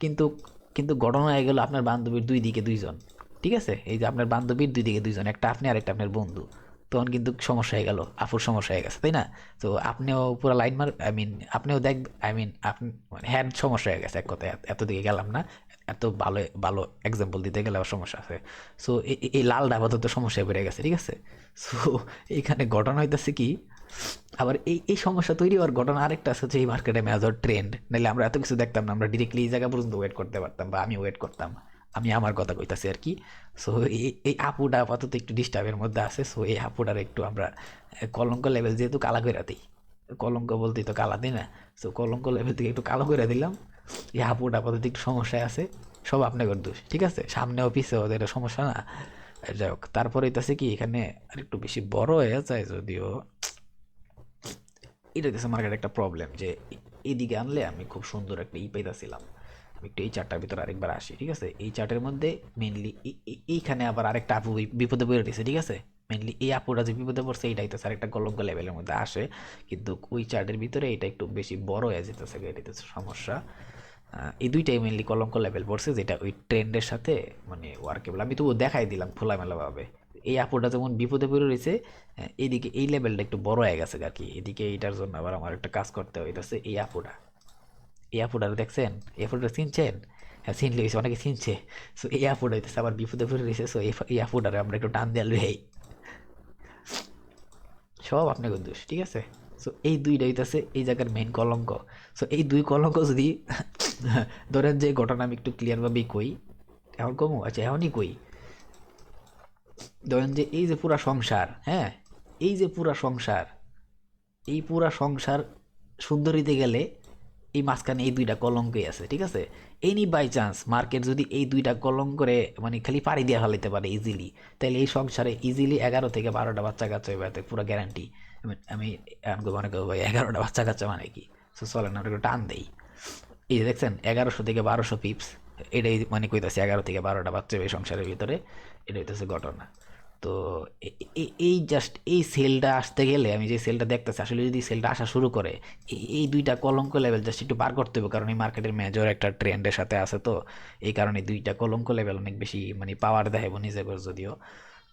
কিন্তু কিন্তু ঘটনা হয়ে গেল আপনার বান্ধবীর দুই দিকে দুইজন, ঠিক আছে? এই যে আপনার বান্ধবীর দুই দিকে দুইজন, একটা আপনি আর একটা আপনার বন্ধু, তখন কিন্তু সমস্যা হয়ে গেল, আফুর সমস্যা হয়ে গেছে, তাই না? তো আপনিও পুরো লাইন মার, আই মিন আপনিও দেখ, আই মিন আপনি হ্যাড সমস্যা হয়ে গেছে এক কথায়। এত দিকে গেলাম না, এত ভালো ভালো এক্সাম্পল দিতে গেলে আবার সমস্যা আছে। সো এই লালটা আপাতত সমস্যায় পড়ে গেছে, ঠিক আছে? সো এইখানে ঘটনা হইতেছে কি, আবার এই সমস্যা তৈরি হওয়ার ঘটনা আরেকটা আছে, যে এই মার্কেটে মেজর ট্রেন্ড, নাহলে আমরা এত কিছু দেখতাম না, আমরা ডিরেক্টলি এই জায়গা পর্যন্ত ওয়েট করতে পারতাম, বা আমি ওয়েট করতাম। আমি আমার কথা কইতাছি আর কি। সো এই আপুটা আপাতত একটু ডিস্টার্বের মধ্যে আছে। সো এই আপুটার একটু আমরা কলঙ্ক লেভেল যেহেতু কালা করে দিই, কলঙ্ক বলতেই তো কালা, দিই না? সো কলঙ্ক লেভেল থেকে একটু কালো করে দিলাম। এই আপুটা আপাতত একটু সমস্যায় আছে, সব আপনাদের দোষ, ঠিক আছে? সামনেও পিছেও ওদের সমস্যা না। যাই হোক, তারপরে হইতাছে কি, এখানে আর একটু বেশি বড় হয়ে যায় যদিও, এটা হচ্ছে মার্কেট একটা প্রবলেম, যে এইদিকে আনলে আমি খুব সুন্দর একটা পাইতাছিলাম। আমি একটু এই চারটার ভিতরে আরেকবার আসি, ঠিক আছে? এই চার্টের মধ্যে মেনলি এইখানে আবার আরেকটা আপু বিপদে পড়ে রয়েছে, ঠিক আছে? মেনলি এই আপুটা যে বিপদে পড়ছে এইটাই তো স্যার একটা কলঙ্ক লেভেলের মধ্যে আসে, কিন্তু ওই চার্টের ভিতরে এটা একটু বেশি বড় হয়ে যেতেছে, এটাতে সমস্যা। এই দুইটাই মেনলি কলঙ্ক লেভেল পড়ছে, যেটা ওই ট্রেন্ডের সাথে মানে ওয়ার্কেবল। আমি তবুও দেখাই দিলাম খোলামেলাভাবে। এই আপুটা যেমন বিপদে পড়ে রয়েছে, এইদিকে এই লেভেলটা একটু বড় হয়ে গেছে আর কি। এদিকে এইটার জন্য আবার আমার একটা কাজ করতে হইতেছে। এই আপুটা, এই আপুটা দেখছেন? এই আপুটা চিনছেন? হ্যাঁ, চিনলে হয়েছে, অনেকে চিনছে। সো এই আপুটা হইতেছে আবার বিপদে পড়ে রয়েছে। সো এই আপুটারে আমরা একটু টান দেওয়া লই, সব আপনাকে দোষ, ঠিক আছে? সো এই দুইটা হইতেছে এই জায়গার মেইন কলঙ্ক। সো এই দুই কলঙ্ক যদি ধরেন যে ঘটনা আমি একটু ক্লিয়ারভাবেই কই, এখন কমু, আচ্ছা এখনই কই। ধরেন যে এই যে পুরা সংসার, হ্যাঁ, এই যে পুরা সংসার, এই পুরা সংসার সুন্দর হইতে গেলে এই মাঝখানে এই দুইটা কলঙ্কই আছে, ঠিক আছে? এনি বাই চান্স মার্কেট যদি এই দুইটা কলঙ্করে মানে খালি পাড়ি দিয়ে ফেলাইতে পারে ইজিলি, তাহলে এই সংসারে ইজিলি 11 থেকে 12টা বাচ্চা কাচ্চা হইবে, পুরো গ্যারান্টি। আমি মনে করবো ভাই 11টা বাচ্চা কাচ্চা মানে কি? সো চলেন আমরা একটু টান দেই। এই যে দেখছেন 1100 থেকে 1200 পিপস, এটাই মানে কইতাছে 11 থেকে 12টা বাচ্চা এই সংসারের ভিতরে, এটা হইতেছে ঘটনা। তো এই জাস্ট এই সেলটা আসতে গেলে, আমি যে সেলটা দেখতেছি, আসলে যদি সেলটা আসা শুরু করে, এই দুইটা কলঙ্ক লেভেল জাস্ট একটু পার করতে হবে, কারণ এই মার্কেটের মেজর একটা ট্রেন্ডের সাথে আছে। তো এই কারণে দুইটা কলঙ্ক লেভেল অনেক বেশি মানে পাওয়ার দেখাবো নিজে করে যদিও,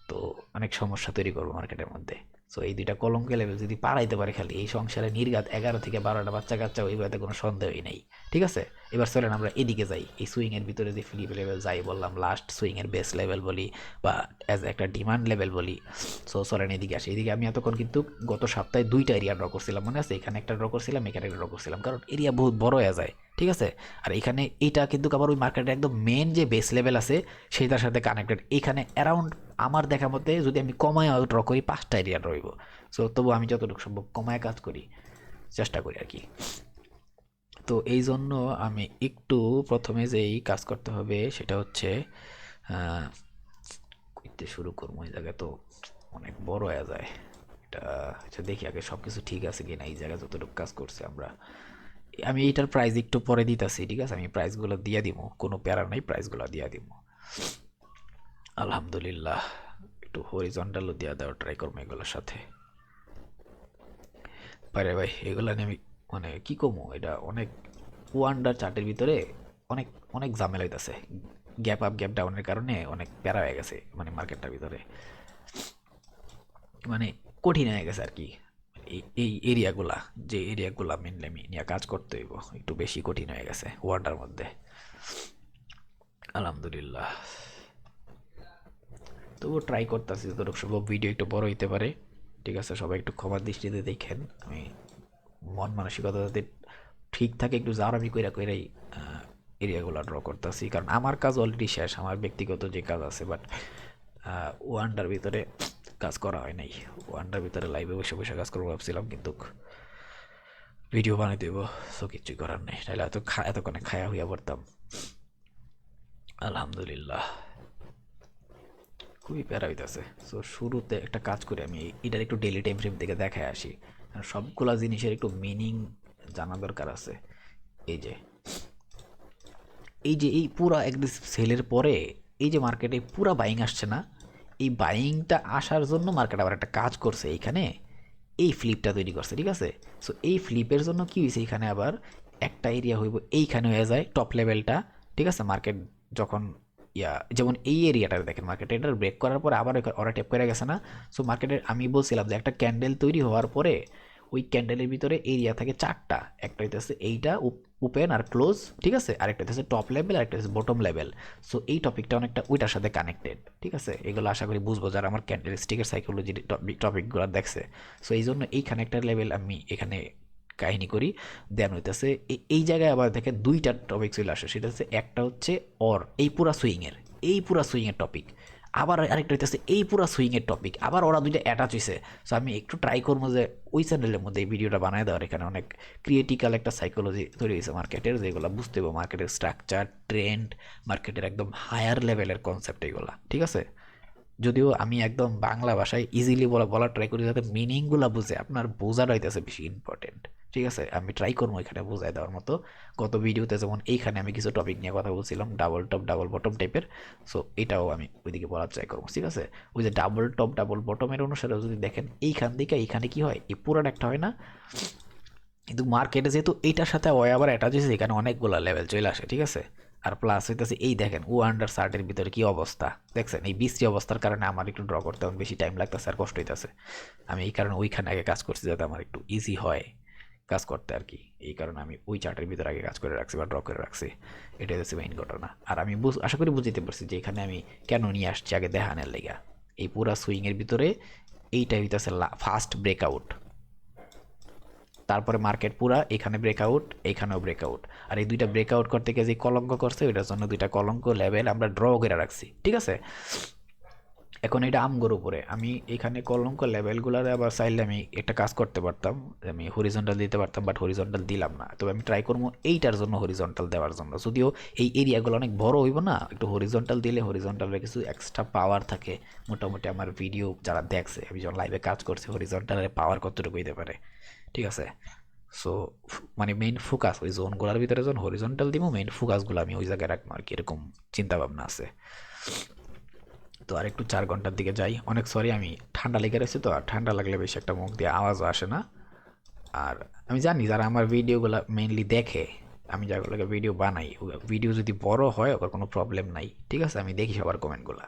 তো অনেক সমস্যা তৈরি করবো মার্কেটের মধ্যে। সো এই দুইটা কলঙ্ক লেভেল যদি পাড়াইতে পারে খালি, এই সংসারে নির্ঘাত 11 থেকে 12টা বাচ্চা কাচ্চা ওইগুলোতে কোনো সন্দেহই নেই, ঠিক আছে? এবার চলেন আমরা এদিকে যাই, এই সুইং এর ভিতরে যে ফ্লিপ লেভেল যাই বললাম, লাস্ট সুইং এর বেস লেভেল বলি বা অ্যাজ একটা ডিমান্ড লেভেল বলি। সো চলেন এদিকে আসি। এদিকে আমি এতক্ষণ কিন্তু গত সপ্তাহে দুইটা এরিয়া ড্র করছিলাম, মনে আছে? এখানে একটা ড্র করছিলাম, এখানে একটা ড্র করছিলাম, কারণ এরিয়া বহুত বড় হয়ে যায়, ঠিক আছে? আর এখানে এইটা কিন্তু আবার ওই মার্কেটের একদম মেন যে বেস লেভেল আছে সেটার সাথে কানেক্টেড। এখানে অ্যারাউন্ড আমার দেখা মতে যদি আমি কমায় ড্র করি 5টা এরিয়া রইব। সো তবু আমি যতটুকু সম্ভব কমায় কাজ করি, চেষ্টা করি আর কি। তো এই জন্য আমি একটু প্রথমে যেই কাজ করতে হবে সেটা হচ্ছে করতে শুরু করবো। এই জায়গায় তো অনেক বড় হয়ে যায় এটা। আচ্ছা দেখি আগে সব কিছু ঠিক আছে কিনা, এই জায়গায় যতটুকু কাজ করছে আমরা। আমি এইটার প্রাইস একটু পরে দিতেছি, ঠিক আছে? আমি প্রাইসগুলো দিয়ে দিব, কোনো প্যারা নাই, প্রাইসগুলো দিয়ে দিব আলহামদুলিল্লাহ। একটু হরিজন্টালও দিয়ে দেওয়ার ট্রাই করবো এগুলোর সাথে। পারে ভাই, এগুলো নিয়ে আমি মানে কি কমো, এটা অনেক ওয়ান্ডার চার্টের ভিতরে অনেক অনেক ঝামেলা হইতাছে। গ্যাপ আপ গ্যাপ ডাউনের কারণে অনেক প্যারা হয়ে গেছে মানে মার্কেটটার ভিতরে, মানে কঠিন হয়ে গেছে আর কি। এই এরিয়াগুলা, যে এরিয়াগুলা মেনলি আমি নিয়ে কাজ করতে হইব, একটু বেশি কঠিন হয়ে গেছে ওয়ার্ল্ডের মধ্যে। আলহামদুলিল্লাহ, তবুও ট্রাই করতেছি যতটুকু সম্ভব ভিডিও একটু বড় হইতে পারে। ঠিক আছে, সবাই একটু ক্ষমার দৃষ্টিতে দেখেন। আমি মন মানসিকতা যাতে ঠিক থাকে একটু জারামি কইরা কইরাই এরিয়াগুলো ড্র করতেছি, কারণ আমার কাজ অলরেডি শেষ, আমার ব্যক্তিগত যে কাজ আছে, বাট ওয়ানটার ভিতরে কাজ করা হয় নাই। ওয়ানটার ভিতরে লাইভে বসে বসে কাজ করবো ভাবছিলাম, কিন্তু ভিডিও বানিয়ে দেবো, সো কিছুই করার নেই, তাহলে এতক্ষণে খায়া হইয়া পড়তাম। আলহামদুলিল্লাহ, খুবই প্যারা হইতেছে। সো শুরুতে একটা কাজ করে আমি এটার একটু ডেলি টাইম ফ্রেম থেকে দেখায় আসি, কারণ সবগুলা জিনিসের একটু মিনিং জানা দরকার আছে। এই যে এই পুরা একদিন সেলের পরে এই যে মার্কেটে পুরা বাইং আসছে না, এই বাইংটা আসার জন্য মার্কেট আবার একটা কাজ করছে এইখানে, এই ফ্লিপটা তৈরি করছে। ঠিক আছে, সো এই ফ্লিপের জন্য কি হয়েছে, এখানে আবার একটা এরিয়া হইব, এইখানে হয়ে যায় টপ লেভেলটা। ঠিক আছে, মার্কেট যখন যেমন এই এরিয়াটা দেখেন, মার্কেট এটার ব্রেক করার পরে আবার ওরা টেপ করে গেছে না। সো মার্কেটের আমি বলছিলাম যে একটা ক্যান্ডেল তৈরি হওয়ার পরে ওই ক্যান্ডেলের ভিতরে এরিয়া থাকে চারটা, একটা হইতেছে এইটা ওপেন আর ক্লোজ, ঠিক আছে, আরেকটা হচ্ছে টপ লেভেল, আরেকটা হচ্ছে বটম লেভেল। সো এই টপিকটা অনেকটা ওইটার সাথে কানেক্টেড। ঠিক আছে, এগুলো আশা করি বুঝবো যারা আমার ক্যান্ডেল স্টিকের সাইকোলজি টপিকগুলো দেখছে। সো এই জন্য এই কানেক্টার লেভেল আমি এখানে কাহিনী করি। দেন হইতেছে এই জায়গায় আবার দেখে দুইটা টপিক চলে আসে, সেটা হচ্ছে একটা হচ্ছে এই পুরা সুইংয়ের, এই পুরা সুইংয়ের টপিক, আবার আরেকটা হইতেছে এই পুরা সুইংয়ের টপিক, আবার ওরা দুইটা অ্যাটাচ হয়েছে। সো আমি একটু ট্রাই করবো যে ওই চ্যানেলের মধ্যে এই ভিডিওটা বানায় দেওয়ার। এখানে অনেক ক্রিয়েটিক্যাল একটা সাইকোলজি তৈরি হয়েছে মার্কেটের, যেগুলো বুঝতে হবে, মার্কেটের স্ট্রাকচার, ট্রেন্ড, মার্কেটের একদম হায়ার লেভেলের কনসেপ্ট এগুলো। ঠিক আছে, যদিও আমি একদম বাংলা ভাষায় ইজিলি বলা ট্রাই করি, যাতে মিনিংগুলো বুঝে, আপনার বোঝাটা হইতেছে বেশি ইম্পর্টেন্ট। ঠিক আছে, আমি ট্রাই করবো এখানে বোঝাই দেওয়ার মতো। গত ভিডিওতে যেমন এইখানে আমি কিছু টপিক নিয়ে কথা বলছিলাম, ডাবল টপ ডাবল বটম টাইপের। সো এটাও আমি ওইদিকে বলার ট্রাই করবো। ঠিক আছে, ওই যে ডাবল টপ ডাবল বটমের অনুসারে যদি দেখেন, এইখান থেকে এইখানে কি হয়, এই পুরাটা একটা হয় না, কিন্তু মার্কেটে যেহেতু এইটার সাথে ওই আবার অ্যাটাচ হয়েছে, এখানে অনেকগুলো লেভেল চলে আসে। ঠিক আছে, আর প্লাস হইতেছে এই দেখেন ও আন্ডার শার্টের ভিতরে কি অবস্থা দেখছেন, এই বিশ্রী অবস্থার কারণে আমার একটু ড্র করতে অনেক বেশি টাইম লাগতেছে আর কষ্ট হইতেছে। আমি এই কারণে ওইখানে আগে কাজ করছি, যাতে আমার একটু ইজি হয় কাজ করতে আর কি। এই কারণে আমি ওই চার্টের ভিতরে আগে কাজ করে রাখছি বা ড্র করে রাখছি। এটাই হচ্ছে মেইন ঘটনা। আর আমি আশা করি বুঝতে পারছি যে এখানে আমি কেন নিয়ে আসছি আগে দেখানোর লেগা। এই পুরা সুইংয়ের ভিতরে এইটা হইতেছে ফার্স্ট ব্রেকআউট, তারপরে মার্কেট পুরা এখানে ব্রেকআউট, এখানেও ব্রেকআউট, আর এই দুইটা ব্রেকআউট করতে গিয়ে যে কলঙ্ক করছে ওইটার জন্য দুইটা কলঙ্ক লেভেল আমরা ড্র করে রাখছি। ঠিক আছে, এখন এটা আমগোর উপরে, আমি এখানে কলঙ্ক লেভেলগুলোর আবার চাইলে আমি একটা কাজ করতে পারতাম, আমি হরিজন্টাল দিতে পারতাম, বাট হরিজন্টাল দিলাম না। তবে আমি ট্রাই করবো এইটার জন্য হরিজন্টাল দেওয়ার জন্য, যদিও এই এরিয়াগুলো অনেক বড় হইব না, একটু হরিজন্টাল দিলে হরিজন্টালের কিছু এক্সট্রা পাওয়ার থাকে। মোটামুটি আমার ভিডিও যারা দেখছে, আমি যখন লাইভে কাজ করছি, হরিজন্টালের পাওয়ার কতটুকু হইতে পারে। ঠিক আছে, সো মানে মেইন ফোকাস ওই জোনগুলোর ভিতরে যখন হরিজন্টাল দিব, মেইন ফোকাসগুলো আমি ওই জায়গায় রাখবো আর কি, এরকম চিন্তা ভাবনা আছে। তো আর একটু 4 ঘন্টার দিকে যাই। অনেক সরি, আমি ঠান্ডা লেগে রয়েছে তো, আর ঠান্ডা লাগলে বেশি একটা মুখ দিয়ে আওয়াজও আসে না। আর আমি জানি যারা আমার ভিডিওগুলো মেইনলি দেখে, আমি যাগুলোকে ভিডিও বানাই, ভিডিও যদি বড় হয় ওর কোনো প্রবলেম নাই। ঠিক আছে, আমি দেখি সবার কমেন্টগুলো,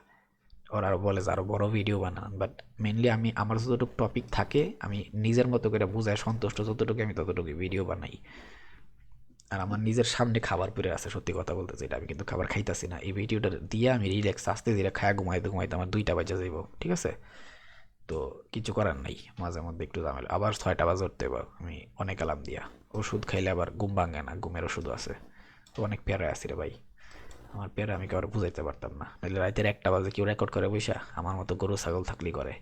ওরা আরও বলে যে আরও বড় ভিডিও বানান, বাট মেনলি আমি আমার যতটুকু টপিক থাকে আমি নিজের মতো করে বুঝায় সন্তুষ্ট যতটুকু, আমি ততটুকু ভিডিও বানাই। আর আমার নিজের সামনে খাবার পড়ে আছে, সত্যি কথা বলতে যেটা, আমি কিন্তু খাবার খাইতাছি না। এই ভিডিওটা দিয়ে আমি রিল্যাক্স আস্তে ধীরে খায়া ঘুমাইতে ঘুমাইতে আমার 2টা বাজে যাইব। ঠিক আছে, তো কিছু করার নাই, মাঝে মধ্যে একটু ঝামেলা, আবার 6টা বাজে উঠতে হবে আমি অনেক অ্যালার্ম দিয়া। ওষুধ খাইলে আবার ঘুম ভাঙে না, ঘুমের ওষুধ আছে। তো অনেক প্যারায় আছি রে ভাই, আমার প্যারা আমি কাউকে বুঝাইতে পারতাম না, নাহলে রাতের 1টা বাজে কেউ রেকর্ড করে বৈশা আমার মতো গরু ছাগল থাকলেই করে।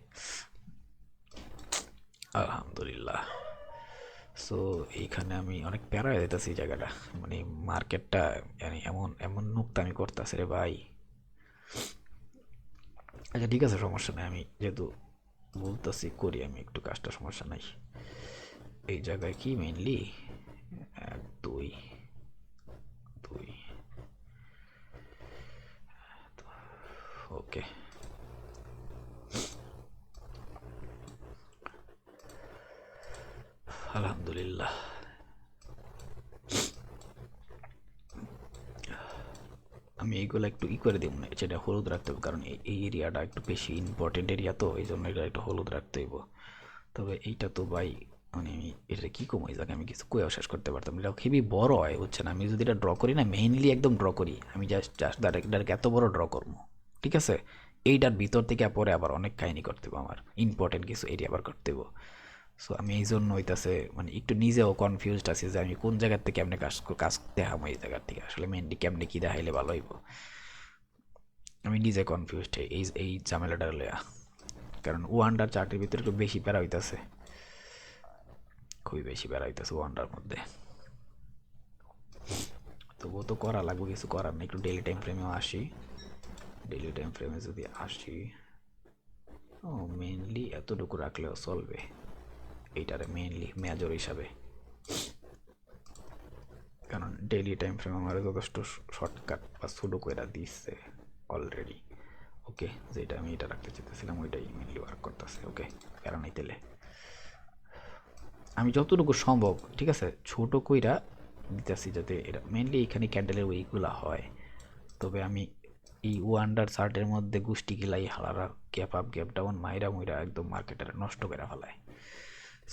আলহামদুলিল্লাহ। সো এইখানে আমি অনেক প্যারায় যেতেছি এই জায়গাটা, মানে মার্কেটটা মানে এমন এমন নুকতামি করতেছে রে ভাই। আচ্ছা ঠিক আছে, সমস্যা নাই, আমি যেহেতু বলতেছি করি আমি একটু কাজটা, সমস্যা নাই। এই জায়গায় কি মেইনলি 1 2 2, ওকে। আমি এইগুলো একটু করে দিব না, সেটা হলুদ রাখতে হবে, কারণ এই এরিয়াটা একটু বেশি ইম্পর্টেন্ট এরিয়া, তো এই জন্য এটা একটু হলুদ রাখতে হইব। তবে এইটা তো ভাই মানে আমি এটা কী কম এই জায়গায় আমি কিছু কয়েও শেষ করতে পারতাম, এটা খুবই বড় হয় বুঝছেন। আমি যদি এটা ড্র করি না, মেইনলি একদম ড্র করি, আমি জাস্ট জাস্ট ডাইরেক্ট এত বড় ড্র করবো, ঠিক আছে। এইটার ভিতর থেকে পরে আবার অনেক কাহিনী করতে হবে, আমার ইম্পর্টেন্ট কিছু এরিয়া আবার করতে হবে। সো আমি এই জন্য হইতাছে মানে একটু নিজেও কনফিউজড আছি যে আমি কোন জায়গার থেকে কেমনে কাজ দেখাবো, এই জায়গার থেকে আসলে মেনলি কেমনে কী দেখাইলে ভালো হইব। আমি নিজে কনফিউজড এই ঝামেলাটা লইয়া, কারণ ওয়ান্ডার চার্টের ভিতরে একটু বেশি প্যারা হইতাছে, খুবই বেশি প্যারা হইতাছে ওয়ান্ডার মধ্যে। তবুও তো করা লাগবে, কিছু করার নেই। একটু ডেইলি টাইম ফ্রেমেও আসি, ডেইলি টাইম ফ্রেমে যদি আসি, ও মেনলি এতটুকু রাখলেও চলবে, এইটারে মেনলি মেজর হিসাবে, কারণ ডেইলি টাইম ফ্রেম আমার যথেষ্ট শর্টকাট বা ছোটো করে দিচ্ছে অলরেডি। ওকে, যেটা আমি এটা রাখতে চাইতেছিলাম ওইটাই মেনলি ওয়ার্ক করতেছে। ওকে, কারণ এই তেলে আমি যতটুকু সম্ভব, ঠিক আছে, ছোটো কইরা দিতেছি, যাতে এটা মেনলি এখানে ক্যান্ডেলের ওইগুলা হয়। তবে আমি এই ওয়ান্ডার শার্টের মধ্যে গোষ্ঠী গিলাই হালারা গ্যাপ আপ গ্যাপ ডাউন মাইরা মুইরা একদম মার্কেটের নষ্ট করে ফেলায়।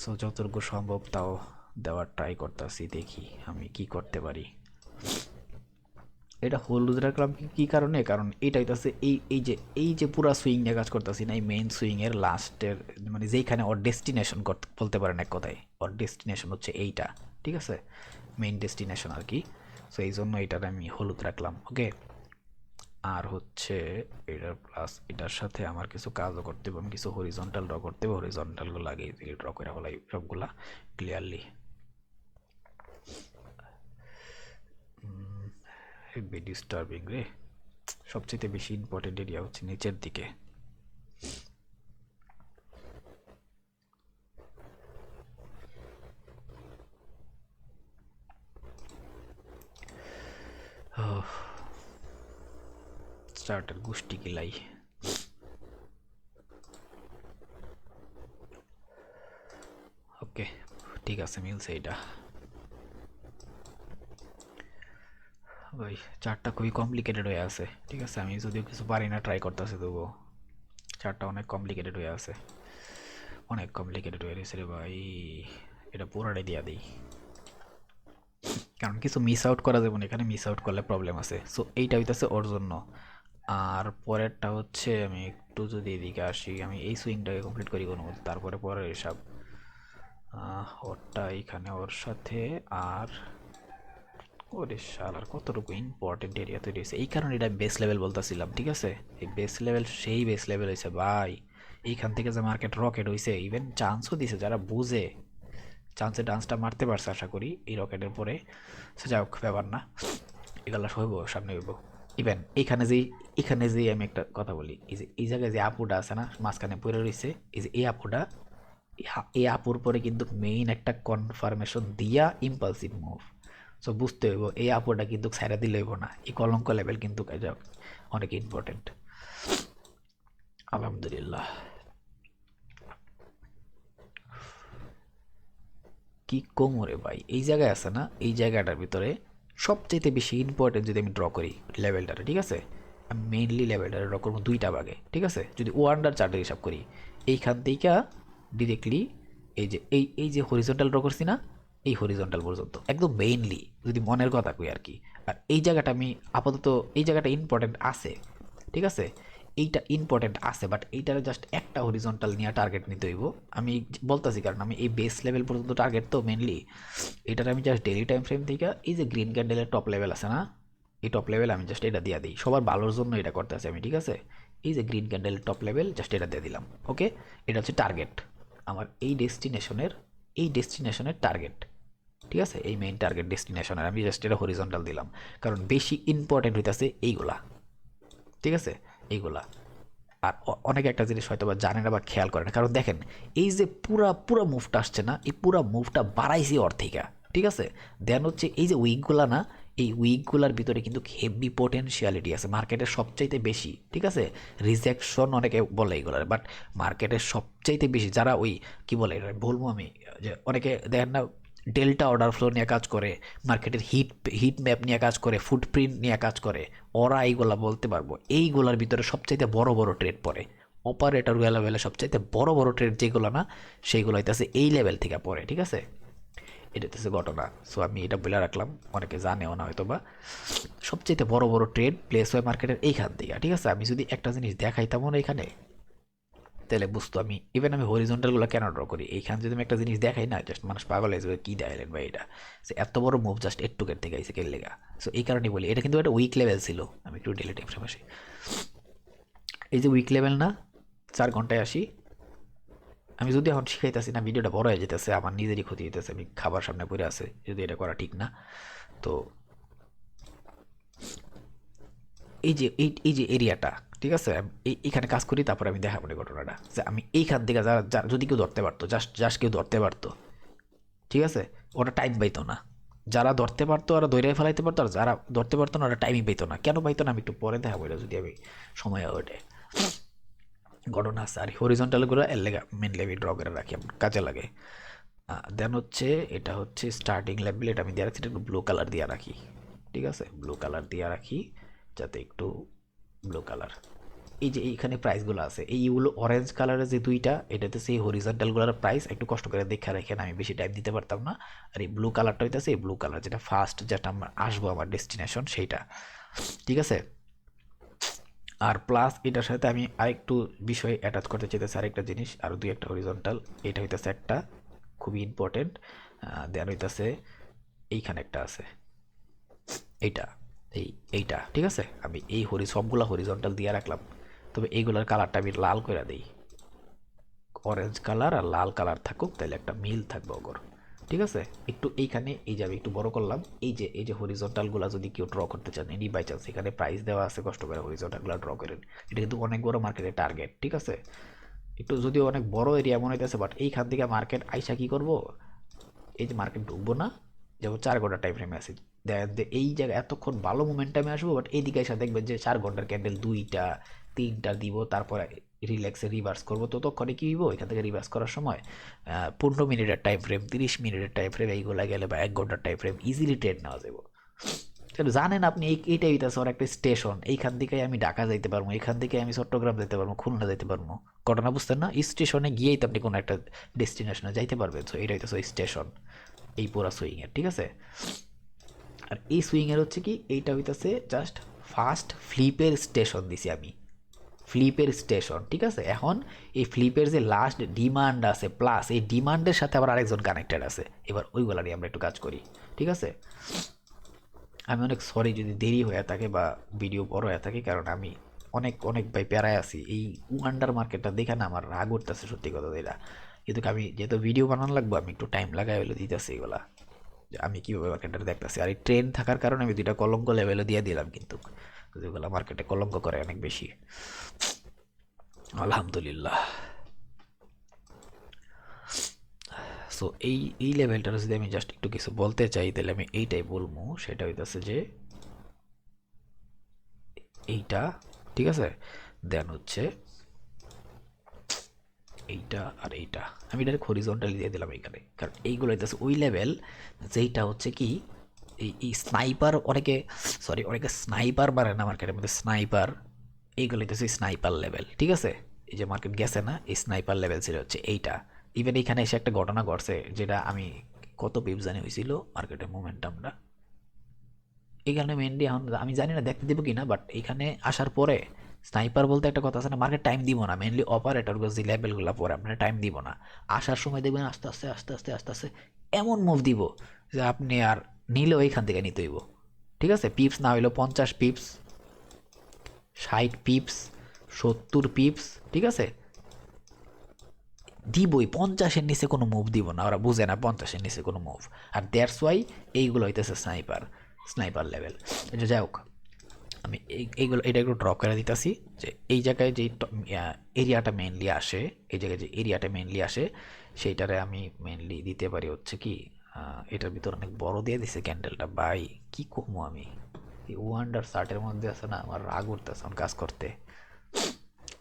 সো যতটুকু সম্ভব তাও দেওয়ার ট্রাই করতেছি, দেখি আমি কি করতে পারি। এটা হলুদ রাখলাম কি কারণে, কারণ এটা হইতাছে এই যে পুরা সুইং নিয়ে কাজ করতেছি না, এই মেইন সুইংয়ের লাস্টের মানে যেইখানে ওর ডেস্টিনেশন বলতে পারেন এক কথায়, ওর ডেস্টিনেশন হচ্ছে এইটা, ঠিক আছে, মেইন ডেস্টিনেশন আর কি। সো এই জন্য এটার আমি হলুদ রাখলাম। ওকে, আর হচ্ছে এটার প্লাস এটার সাথে আমার কিছু কাজও করতে হবে, আমি কিছু হরিজন্টাল ড্র করতে হবে, হরিজন্টালগুলো আগে ড্র করে ফেলাই সবগুলা ক্লিয়ারলি। হেভি ডিস্টার্বিং রে, সবচেয়ে বেশি ইম্পর্টেন্ট এরিয়া হচ্ছে নিচের দিকে। স্টার্টার গোষ্ঠী কিলাই। ওকে, ঠিক আছে, মিলছে এটা। ওই চারটা খুবই কমপ্লিকেটেড হয়ে আছে, ঠিক আছে, আমি যদিও কিছু পারি না ট্রাই করতেছি, তবুও চারটা অনেক কমপ্লিকেটেড হয়ে আছে, অনেক কমপ্লিকেটেড হয়ে গেছে রে ভাই। এটা পুরাটাই দিয়া দিই, কারণ কিছু মিস আউট করা যাবে না, এখানে মিস আউট করলে প্রবলেম আছে। সো এইটা হইতেছে ওর জন্য। আর পরেরটা হচ্ছে আমি একটু যদি এদিকে আসি, আমি এই সুইংটাকে কমপ্লিট করি কোনো মতো, তারপরে পরের এসব ওরটা এইখানে ওর সাথে। আর ওরে শালার কতটুকু ইম্পর্টেন্ট এরিয়া তৈরি হয়েছে, এই কারণে এটা বেস লেভেল বলতেছিলাম, ঠিক আছে। এই বেস লেভেল সেই বেস লেভেল হয়েছে ভাই, এইখান থেকে যে মার্কেট রকেট হয়েছে, ইভেন চান্সও দিছে যারা বুঝে, চান্সে ডান্সটা মারতে পারছে আশা করি এই রকেটের পরে। সে যাই হোক, ব্যাপার না, এগুলো হইব, সামনে হইব। ইভেন এখানে যে আমি একটা কথা বলি, এই জায়গায় যে আপুটা আছে না মাঝখানে পড়ে রয়েছে, এই যে এই আপুটা, এই আপুর পরে কিন্তু মেইন একটা কনফার্মেশন দিয়া ইম্পালসিভ মুভ। সো বুঝতে হইব এই আপুটা কিন্তু ছাইরা দিলে হইব না, এই কলঙ্ক লেভেল কিন্তু অনেক ইম্পর্টেন্ট। আলহামদুলিল্লাহ। কি কোমরে ভাই, এই জায়গায় আছে না, এই জায়গাটার ভিতরে সবচাইতে বেশি ইম্পর্টেন্ট যদি আমি ড্র করি লেভেলটারে, ঠিক আছে, আমি মেইনলি লেভেলটারে ড্র করবো দুইটা ভাগে, ঠিক আছে। যদি ওয়ান্ডার চার্টের হিসাব করি, এইখান থেকে ডিরেক্টলি এই যে হরিজন্টাল ড্র করছি না, এই হরিজন্টাল পর্যন্ত একদম মেইনলি যদি মনের কথা কই আর কি। আর এই জায়গাটা আমি আপাতত, এই জায়গাটা ইম্পর্টেন্ট আছে, ঠিক আছে, এইটা ইম্পর্টেন্ট আছে, বাট এইটার জাস্ট একটা হরিজন্টাল নিয়ে টার্গেট নিতে হইব। আমি বলতেছি কারণ আমি এই বেস লেভেল পর্যন্ত টার্গেট, তো মেনলি এটার আমি জাস্ট ডেইলি টাইম ফ্রেম থেকে এই যে গ্রিন ক্যান্ডেলের টপ লেভেল আছে না, এই টপ লেভেল আমি জাস্ট এটা দিয়ে দিই, সবার ভালোর জন্য এটা করতে আছি আমি, ঠিক আছে। এই যে গ্রিন ক্যান্ডেলের টপ লেভেল জাস্ট এটা দিয়ে দিলাম। ওকে, এটা হচ্ছে টার্গেট আমার এই ডেস্টিনেশনের টার্গেট, ঠিক আছে, এই মেইন টার্গেট ডেস্টিনেশনের আমি জাস্ট এটা হরিজন্টাল দিলাম, কারণ বেশি ইম্পর্টেন্ট হইতেছে এইগুলা, ঠিক আছে, এইগুলা। আর অনেকে একটা জিনিস হয়তো বা জানে না বা খেয়াল করে না, কারণ দেখেন এই যে পুরা মুভটা আসছে না, এই পুরা মুভটা বাড়াইছে অর্ধেকা, ঠিক আছে। দেন হচ্ছে এই যে উইকগুলা না, এই উইকগুলার ভিতরে কিন্তু হেভি পোটেনশিয়ালিটি আছে মার্কেটের সবচাইতে বেশি, ঠিক আছে। রিজেকশন অনেকে বলে এইগুলার, বাট মার্কেটের সবচাইতে বেশি যারা ওই কি বলে এটা বলবো আমি, যে অনেকে দেখেন না ডেল্টা অর্ডার ফ্লো নিয়ে কাজ করে, মার্কেটের হিট ম্যাপ নিয়ে কাজ করে, ফুটপ্রিন্ট নিয়ে কাজ করে। ওরা এইগুলা বলতে পারবো। এইগুলার ভিতরে সবচাইতে বড় বড় ট্রেড পড়ে, অপারেটর লেভেলে সবচাইতে বড় বড় ট্রেড যেগুলো না, সেইগুলো হইতেছে এই লেভেল থেকে পড়ে। ঠিক আছে, এটা হচ্ছে ঘটনা। সো আমি এটা বলে রাখলাম, অনেকে জানেও না হয়তো বা। সবচেয়ে বড় বড় ট্রেড প্লেস হয় মার্কেটের এইখান থেকে। ঠিক আছে, আমি যদি একটা জিনিস দেখাইতাম না এখানে, তাহলে বুঝতো আমি। ইভেন আমি হরিজন্টালগুলো কেন ড্র করি, এইখানে যদি আমি একটা জিনিস দেখাই না, জাস্ট মানুষ পাগল হয়ে যাবে, কী দেখাইলেন ভাই এটা, সে এত বড় মুভ জাস্ট একটুকের থেকে আইসে কে লেগা। সো এই কারণেই বলি, এটা কিন্তু একটা উইক লেভেল ছিল। আমি একটু ডেলি টাইম পাশাপাশি, এই যে উইক লেভেল না, 4 ঘন্টায় আসি। আমি যদি এখন শিখাইতেছি না, ভিডিওটা বড় হয়ে যেতেছে, আমার নিজেরই ক্ষতি হইতেছে। আমি খাবার সামনে পড়ে আছে, যদি এটা করা ঠিক না। তো এই যে এই যে এরিয়াটা, ঠিক আছে, এইখানে কাজ করি, তারপর আমি দেখাবো এই ঘটনাটা, যে আমি এইখান থেকে যদি কেউ ধরতে পারতো, জাস্ট জাস্ট কেউ ধরতে পারতো, ঠিক আছে, ওরা টাইম পাইতো না। যারা ধরতে পারতো ওরা দৈরে ফেলাইতে পারতো, আর যারা ধরতে পারতো না ওরা টাইমই পাইতো না। কেন পাইতো না আমি একটু পরে দেখাবো, এটা যদি আমি সময় ওঠে ঘটনা আছে। আর হরিজন্টালগুলো এর লেগে মেনলি আমি ড্র করে রাখি, আমার কাজে লাগে। দেন হচ্ছে এটা হচ্ছে স্টার্টিং লেভেল, এটা আমি দিয়ে রাখছি, এটা একটু ব্লু কালার দিয়ে রাখি। ঠিক আছে, ব্লু কালার দিয়ে রাখি, যাতে একটু ব্লু কালার। এই যে এইখানে প্রাইসগুলো আছে, এইগুলো অরেঞ্জ কালারের যে দুইটা, এটাতে সেই হরিজন্টালগুলোর প্রাইস একটু কষ্ট করে দেখা রাখেন, আমি বেশি টাইম দিতে পারতাম না। আর এই ব্লু কালারটা হইতেছে, এই ব্লু কালার যেটা ফার্স্ট, যেটা আমার আসবো আমার ডেস্টিনেশন সেইটা। ঠিক আছে, আর প্লাস এটার সাথে আমি আরেকটু বিষয় অ্যাটাচ করতে চাইতেছি, আরেকটা জিনিস, আরও দুই একটা হরিজন্টাল। এটা হইতেছে একটা খুবই ইম্পর্টেন্ট। দেন হইতেছে এইখানে একটা আছে, এইটা, এইটা। ঠিক আছে, আমি এই সবগুলা হরিজন্টাল দিয়ে রাখলাম। তবে এইগুলার কালারটা আমি লাল করে দিই, অরেঞ্জ কালার আর লাল কালার থাকুক, তাহলে একটা মিল থাকবে ওগর। ঠিক আছে, একটু এইখানে এই যে আমি একটু বড় করলাম, এই যে হরিজন্টালগুলো যদি কেউ ড্র করতে চান, এনি বাই চান্স এখানে প্রাইস দেওয়া আছে, কষ্ট করে হরিজন্টালগুলো ড্র করেন। এটা কিন্তু অনেক বড় মার্কেটের টার্গেট। ঠিক আছে, একটু যদিও অনেক বড় এরিয়া মনে হইতেছে, বাট এইখান থেকে মার্কেট আইসা কি করবো, এই যে মার্কেট ঢুকবো না, যেমন 4 ঘন্টা টাইম ফ্রেমে আছি, দেখেন যে এই জায়গায় এতক্ষণ ভালো মোমেন্টামে আসবো, বাট এইদিকে এসে দেখবেন যে 4 ঘন্টার ক্যান্ডেল 2টা 3টা দিব, তারপরে রিল্যাক্সে রিভার্স করবো। ততক্ষণে কি হইব, এখান থেকে রিভার্স করার সময় 15 মিনিটের টাইম ফ্রেম, 30 মিনিটের টাইম ফ্রেম এইগুলা গেলে, বা 1 ঘন্টার টাইম ফ্রেম ইজিলি ট্রেড নেওয়া যাবো। জানেন আপনি, এইটাই হইতেছে ওর একটা স্টেশন। এইখান থেকে আমি ঢাকা যাইতে পারবো, এখান থেকে আমি চট্টগ্রাম যেতে পারবো, খুলনা যেতে পারবো। ঘটনা বুঝতেন না, স্টেশনে গিয়েই তো আপনি কোনো একটা ডেস্টিনেশনে যাইতে পারবেন। তো এটা হইতেছে স্টেশন, এই পুরা সুইংয়ের। ঠিক আছে, আর এই সুইংয়ের হচ্ছে কি, এইটা হইতেছে জাস্ট ফার্স্ট ফ্লিপের স্টেশন দিছি আমি, ফ্লিপের স্টেশন। ঠিক আছে, এখন এই ফ্লিপের যে লাস্ট ডিমান্ড আছে, প্লাস এই ডিমান্ডের সাথে আবার আরেকজন কানেক্টেড আছে, এবার ওইগুলা নিয়ে আমরা একটু কাজ করি। ঠিক আছে, আমি অনেক সরি যদি দেরি হয়ে থাকে বা ভিডিও বড় হয়ে থাকে, কারণ আমি অনেক অনেক ভাই প্যারায় আছি। এই আন্ডার মার্কেটটা দেখে না আমার রাগ উঠতেছে, সত্যি কথা যেটা। কিন্তু আমি যেহেতু ভিডিও বানানো লাগবো, আমি একটু টাইম লাগাই হলে দিতেছি এগুলা, যে আমি কীভাবে মার্কেটটা দেখতেছি। আর এই ট্রেন থাকার কারণে আমি 2টা কলঙ্ক লেভেলে দিয়ে দিলাম, কিন্তু যেগুলো মার্কেটে কলঙ্ক করে অনেক বেশি। আলহামদুলিল্লাহ। সো এই লেভেলটার যদি আমি জাস্ট একটু কিছু বলতে চাই, তাহলে আমি এইটাই বলবো, সেটা হইতেছে যে এইটা। ঠিক আছে, দেন হচ্ছে এইটা আর এইটা, আমি ডাইরেক্ট হরিজন্টালি দিয়ে দিলাম এখানে, কারণ এইগুলো হইতেছে ওই লেভেল যেইটা হচ্ছে কি, এই স্নাইপার, অনেকে স্নাইপার মারে না মার্কেটের মধ্যে, স্নাইপার, এইগুলো হইতেছে স্নাইপার লেভেল। ঠিক আছে, এই যে মার্কেট গেছে না, এই স্নাইপার লেভেল ছিল হচ্ছে এইটা। ইভেন এইখানে এসে একটা ঘটনা ঘটছে, যেটা আমি কত পিপ জানি হয়েছিল মার্কেটের মোমেন্টামটা। এখানে মেনলি এখন আমি জানি না দেখতে দেবো কিনা, বাট এখানে আসার পরে স্নাইপার বলতে একটা কথা আছে না, মার্কেট টাইম দিব না। মেনলি অপারেটর যে লেভেলগুলো পরে আপনার টাইম দিব না। আসার সময় দেখবেন আস্তে আস্তে আস্তে আস্তে আস্তে আস্তে এমন মুভ দিব যে আপনি আর নিলেও এইখান থেকে নিতে হইব। ঠিক আছে, পিপস না হইলেও 50 পিপস, 60 পিপস, 70 পিপস। ঠিক আছে, দিবই, 50-এর নিচে কোনো মুভ দিব না, ওরা বুঝে না 50-এর নিচে কোনো মুভ। আর দ্যাটস ওয়াই এইগুলো হইতেছে স্নাইপার, স্নাইপার লেভেল। এটা যাই হোক, আমি এইগুলো এটা একটু ড্র করে দিতেছি, যে এই জায়গায় যে এরিয়াটা মেনলি আসে, এই জায়গায় যে এরিয়াটা মেনলি আসে, সেইটারে আমি মেনলি দিতে পারি হচ্ছে কি, এটার ভিতর অনেক বড় দিয়ে দিছে ক্যান্ডেলটা, বাই কি কমু আমি। এই ওয়ান্ডার শার্টের মধ্যে আছে না, আমার রাগ উঠতেছে কাজ করতে।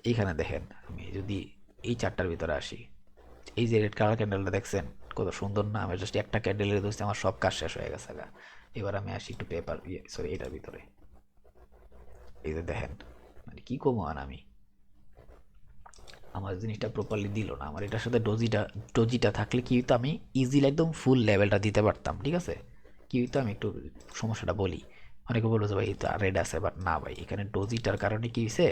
এইখানে দেখেন, আমি যদি এই 4টার ভিতরে আসি, এই যে রেড কালার ক্যান্ডেলটা দেখছেন, কত সুন্দর না, আমি জাস্ট একটা ক্যান্ডেলের দোষে আমার সব কাজ শেষ হয়ে গেছে গা। এবার আমি আসি একটু পেপার, সরি এটার ভিতরে, এই যে দেখেন, মানে কি কমো আর আমি, আমার জিনিসটা প্রপারলি দিল না। আমার এটার সাথে ডোজিটা থাকলে কি হইতো, আমি ইজিলি একদম ফুল লেভেলটা দিতে পারতাম, ঠিক আছে। কি হইতো, আমি একটু সমস্যাটা বলি। অনেকে বলবো যে ভাই তো রেড আছে, বাট না ভাই, এখানে ডোজিটার কারণে কি হয়েছে,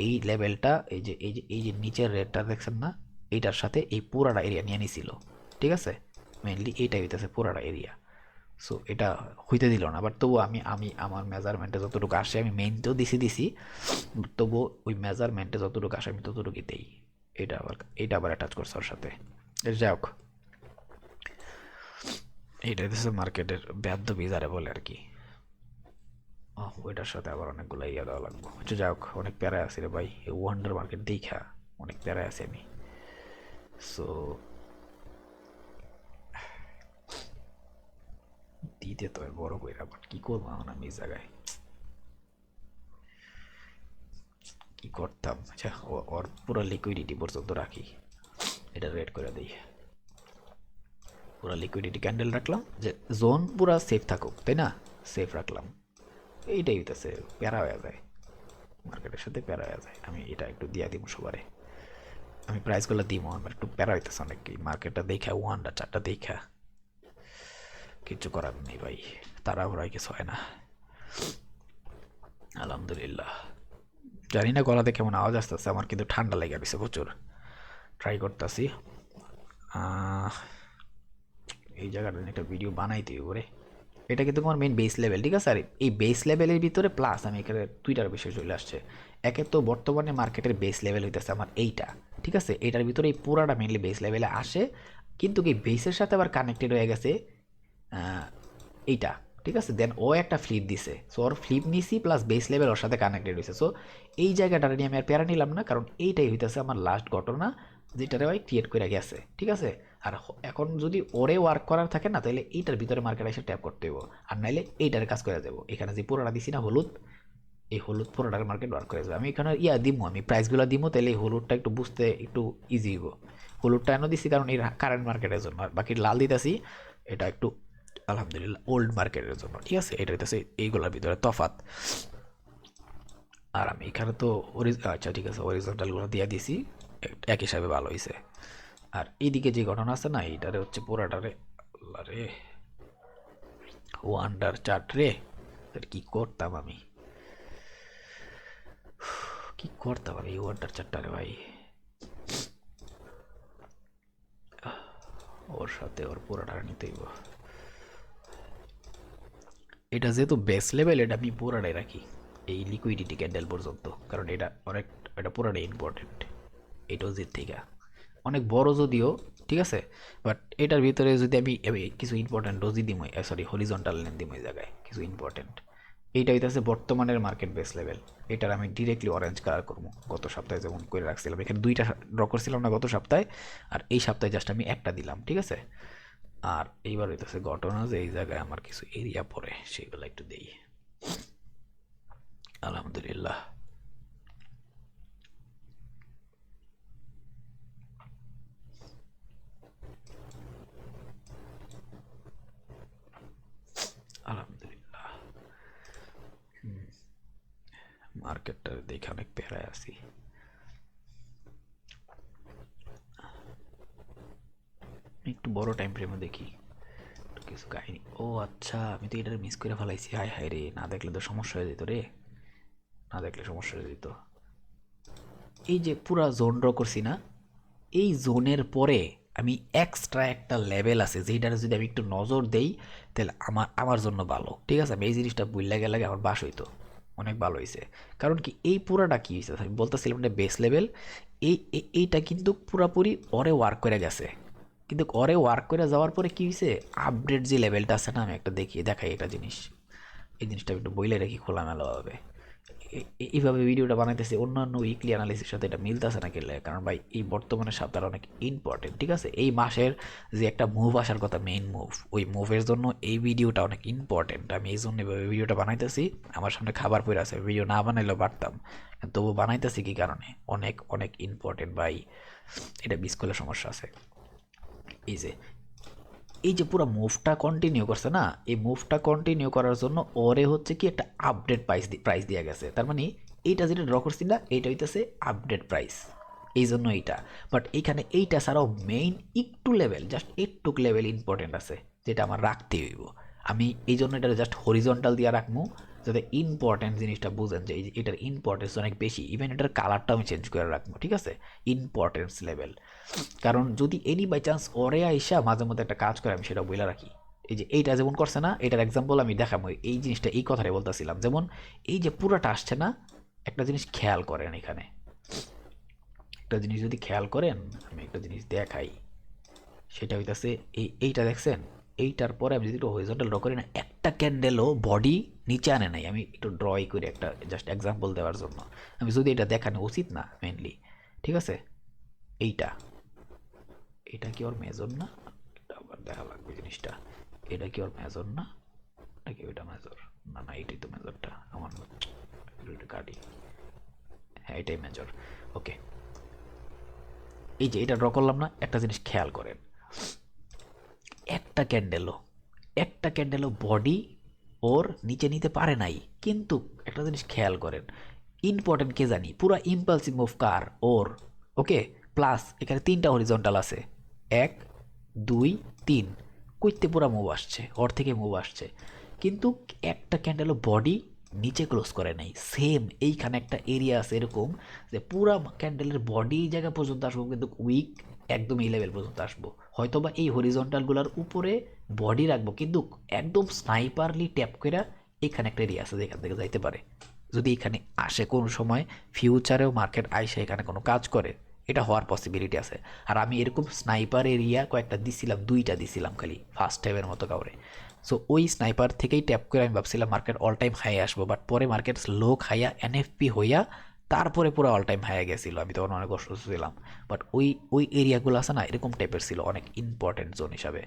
এই লেভেলটা এই যে নিচের রেডটা দেখছেন না, এইটার সাথে এই পুরাটা এরিয়া নিয়ে নিছিল, ঠিক আছে। মেইনলি এইটাই হইতেছে পুরাটা এরিয়া। সো এটা হইতে দিল না, বাট তবু আমি আমি আমার মেজারমেন্টে যতটুকু আসে, আমি মেইন তো দিছি, তবুও ওই মেজারমেন্টে যতটুকু আসে আমি ততটুকুই দেই। এটা আবার অ্যাটাচ করছে ওর সাথে। যাই হোক, এইটা হচ্ছে মার্কেটের ব্যাদ্য বিজারে বলে আর কি। ওইটার সাথে আবার অনেকগুলো ইয়ে দেওয়া লাগবে। আচ্ছা যাই হোক, অনেক প্যারায় আছি রে ভাই, এই ওয়ান্ডার মার্কেট দেখা অনেক প্যারায় আছি আমি। সো দিতে তো বড় কইরা, বাট কি করবো এখন আমি এই জায়গায়, কি করতাম। আচ্ছা, ওর পুরো লিকুইডিটি পর্যন্ত রাখি, এটা রেড করে দিই। পুরো লিকুইডিটি ক্যান্ডেল রাখলাম, যে জোন পুরো সেফ থাকুক, তাই না, সেফ রাখলাম। এইটাই হইতেছে প্যারা হয়ে যায়, মার্কেটের সাথে প্যারা হয়ে যায়। আমি এটা একটু দিয়া দিব সবারে, আমি প্রাইসগুলো দিব, আমার একটু প্যারা হইতেছে অনেক, মার্কেটটা দেখা ওয়ানটা চারটা দেখা কিচ্ছু করার নেই ভাই, তাড়াহুড়ায় কিছু হয় না। আলহামদুলিল্লাহ। জানি না গলাতে কেমন আওয়াজ আসতেছে আমার, কিন্তু ঠান্ডা লেগে গেছে প্রচুর, ট্রাই করতেছি। এই জায়গাটা একটা ভিডিও বানাইতে হবে। এটা কিন্তু তোমার মেইন বেস লেভেল, ঠিক আছে। আর এই বেস লেভেলের ভিতরে প্লাস আমি এখানে দুইটার বিষয় চলে আসছে। একে তো বর্তমানে মার্কেটের বেস লেভেল হইতেছে আমার এইটা, ঠিক আছে। এটার ভিতরে এই পুরাটা মেইনলি বেস লেভেলে আসে, কিন্তু এই বেসের সাথে আবার কানেক্টেড হয়ে গেছে এইটা, ঠিক আছে। দেন ও একটা ফ্লিপ দিছে, সো ওর ফ্লিপ নিছি প্লাস বেস লেভেল ওর সাথে কানেক্টেড হয়েছে। সো এই জায়গাটা নিয়ে আমি আর প্যারা নিলাম না, কারণ এইটাই হইতেছে আমার লাস্ট ঘটনা, যেটারে ভাই ক্রিয়েট করে গেছে, ঠিক আছে। আর এখন যদি ওরে ওয়ার্ক করার থাকে না, তাহলে এইটার ভিতরে মার্কেট এসে ট্যাপ করতে হইব, আর নাইলে এইটার কাজ করে যাবো। এখানে যে পুরোটা দিছি না হলুদ, এই হলুদ পুরোটার মার্কেট ওয়ার্ক করে যাবে। আমি এখানে দিমো, আমি প্রাইসগুলো দিমো, তাহলে এই হলুদটা একটু বুঝতে একটু ইজি হইব। হলুদটা এনে দিছি কারণ এই কারেন্ট মার্কেটের জন্য, আর বাকি লাল দিতেছি এটা একটু আলহামদুলিল্লাহ ওল্ড মার্কেটের জন্য, ঠিক আছে। এটা হইতেছে এইগুলোর ভিতরে তফাৎ। আর আমি এখানে তো আচ্ছা ঠিক আছে, অরিজেন্টালগুলো দিয়ে দিছি, এক হিসাবে ভালো হয়েছে। আর এইদিকে যে ঘটনা আছে না, এইটারে হচ্ছে পুরাটারে, আল্লাহ রে, ওয়ান্ডার চার্ট রে, কি করতাম আমি, কি করতাম আমি এই ওয়ান্ডার চার্টটারে ভাই। ওর সাথে ওর পুরাটা নিতে হইব। এটা যেহেতু বেস লেভেল, এটা আমি পুরাটাই রাখি এই লিকুইডিটি ক্যান্ডেল পর্যন্ত, কারণ এটা অনেক, এটা পুরাটাই ইম্পর্টেন্ট। এটাও জিত থেকে অনেক বড় যদিও, ঠিক আছে, বাট এটার ভিতরে যদি আমি কিছু ইম্পর্টেন্ট ডোজি দিমই, সরি হরিজন্টাল লেন দিমই জায়গায় কিছু ইম্পর্টেন্ট। এইটা হইতেছে বর্তমানের মার্কেট বেস লেভেল, এটার আমি ডিরেক্টলি অরেঞ্জ কালার করবো। গত সপ্তাহে যেমন করে রাখছিলাম, এখানে দুইটা ড্র করছিলাম না গত সপ্তাহে, আর এই সপ্তাহে জাস্ট আমি একটা দিলাম, ঠিক আছে। আর এইবার হইতেছে ঘটনা যে এই জায়গায় আমার কিছু এরিয়া পড়ে, সেগুলো একটু দেই। আলহামদুলিল্লাহ। আলহামদুলিল্লাহ। মার্কেটটা দেখে অনেক পেরায় আছি। একটু বড় টাইম ফ্রেমে দেখি কিছু কাহিনী। ও আচ্ছা, আমি তো এটা মিস করে ফেলাইছি, হায় হায় রে, না দেখলে তো সমস্যা হয়ে যেত রে, না দেখলে সমস্যা হয়ে যেত। এই যে পুরা জোন ড্র করছি না, এই জোনের পরে আমি এক্সট্রা একটা লেভেল আছে, যেটার যদি আমি একটু নজর দেই, তাহলে আমার আমার জন্য ভালো, ঠিক আছে। আমি এই জিনিসটা বুঝলে গেলে আমার বাস হইতো, অনেক ভালো হয়েছে। কারণ কি এই পুরাটা কি হয়েছে, আমি বলতেছিলাম এটা বেস লেভেল, এইটা কিন্তু পুরাপুরি ওরে ওয়ার্ক করে গেছে, কিন্তু ওরে ওয়ার্ক করে যাওয়ার পরে কি হয়েছে, আপডেট যে লেভেলটা আছে না, আমি একটা দেখাই একটা জিনিস, এই জিনিসটা একটু বইলে রাখি খোলামেলাভাবে। এইভাবে ভিডিওটা বানাইতেছি, অন্যান্য উইকলি অ্যানালিসিসের সাথে এটা মিলতেছে না কেলে, কারণ ভাই এই বর্তমানে সপ্তাহটা অনেক ইম্পর্টেন্ট, ঠিক আছে। এই মাসের যে একটা মুভ আসার কথা, মেইন মুভ, ওই মুভের জন্য এই ভিডিওটা অনেক ইম্পর্টেন্ট। আমি এই জন্য এভাবে ভিডিওটা বানাইতেছি। আমার সামনে খাবার পড়ে আছে, ভিডিও না বানাইলেও পারতাম, তবু বানাইতেছি কি কারণে, অনেক অনেক ইম্পর্টেন্ট ভাই, এটা মিস করলে সমস্যা আছে। এই যে এই যে পুরো মুভটা কন্টিনিউ করছে না, এই মুভটা কন্টিনিউ করার জন্য ওরে হচ্ছে কি একটা আপডেট প্রাইস দেওয়া গেছে। তার মানে এইটা যেটা ড্র করছি না, এইটা হইতেছে আপডেট প্রাইস, এই জন্য এইটা। বাট এইখানে এইটা ছাড়াও মেইন একটু লেভেল, জাস্ট একটুক লেভেল ইম্পর্টেন্ট আছে, যেটা আমার রাখতে হইব। আমি এই জন্য এটা জাস্ট হরিজন্টাল দিয়ে রাখবো, যাতে ইম্পর্টেন্ট জিনিসটা বুঝেন যে এটার ইম্পর্টেন্স অনেক বেশি। ইভেন এটার কালারটা আমি চেঞ্জ করে রাখবো, ঠিক আছে, ইম্পর্টেন্স লেভেল। কারণ যদি এনি বাই চান্স ওরে আইসা মাঝে মধ্যে একটা কাজ করে, আমি সেটা বলে রাখি। এই যে এইটা যেমন করছে না, এটার এক্সাম্পল আমি দেখাবো। এই জিনিসটা এই কথাটাই বলতেছিলাম, যেমন এই যে পুরাটা আসছে না, একটা জিনিস খেয়াল করেন এখানে, একটা জিনিস যদি খেয়াল করেন, আমি একটা জিনিস দেখাই, সেটা হইতাছে এইটা দেখছেন, এইটার পরে আমি যদি একটু হরিজন্টাল ড্র করি না, একটা ক্যান্ডেলও বডি নিচে আনে নাই। আমি একটু ড্রই করি একটা জাস্ট এক্সাম্পল দেওয়ার জন্য, আমি যদি এটা দেখানো উচিত না মেনলি, ঠিক আছে। এইটা এটা কি ওর মেজর না, এটা আবার দেখা লাগবে জিনিসটা, এটা কি ওর মেজর না, নাকি ওইটা মেজর, না না এটাই তো মেজরটা আমার, এটা কাটি, হ্যাঁ এটাই মেজর। ওকে, এই যে এটা ড্র করলাম না, একটা জিনিস খেয়াল করেন, একটা ক্যান্ডেলও একটা ক্যান্ডেলও বডি ওর নিচে নিতে পারে নাই। কিন্তু একটা জিনিস খেয়াল করেন, ইম্পর্টেন্ট কে জানি, পুরো ইম্পালসিভ মুভ কার ওর। ওকে, প্লাস এখানে তিনটা হরিজন্টাল আছে, 1 2 3, কইতে পুরো মুভ আসছে, ওর থেকে মুভ আসছে, কিন্তু একটা ক্যান্ডেলও বডি নিচে ক্লোজ করে নাই। সেম এইখানে একটা এরিয়া আছে এরকম, যে পুরা ক্যান্ডেলের বডি জায়গা পর্যন্ত আসবো, কিন্তু উইক একদম এই লেভেল পর্যন্ত আসবো। হয়তোবা এই হরিজন্টালগুলোর উপরে বডি রাখবো, কিন্তু একদম স্নাইপারলি ট্যাপ করে এখানে একটা এরিয়া আছে যেখান থেকে যাইতে পারে। যদি এখানে আসে কোনো সময় ফিউচারেও মার্কেট আইসে এখানে কোনো কাজ করে, এটা হওয়ার পসিবিলিটি আছে। আর আমি এরকম স্নাইপার এরিয়া কয়েকটা দিছিলাম, 2টা দিছিলাম খালি ফার্স্ট টাইমের মতো কাউরে। সো ওই স্নাইপার থেকেই ট্যাপ করে আমি ভাবছিলাম মার্কেট অল টাইম হাই আসবো, বাট পরে মার্কেট স্লো খাইয়া এনএফপি হইয়া তারপরে পুরো অল টাইম হাই গেছিলো। আমি তখন অনেক অসুস্থ ছিলাম। বাট ওই ওই এরিয়াগুলো আছে না, এরকম টাইপের ছিল, অনেক ইম্পর্টেন্ট জোন হিসাবে।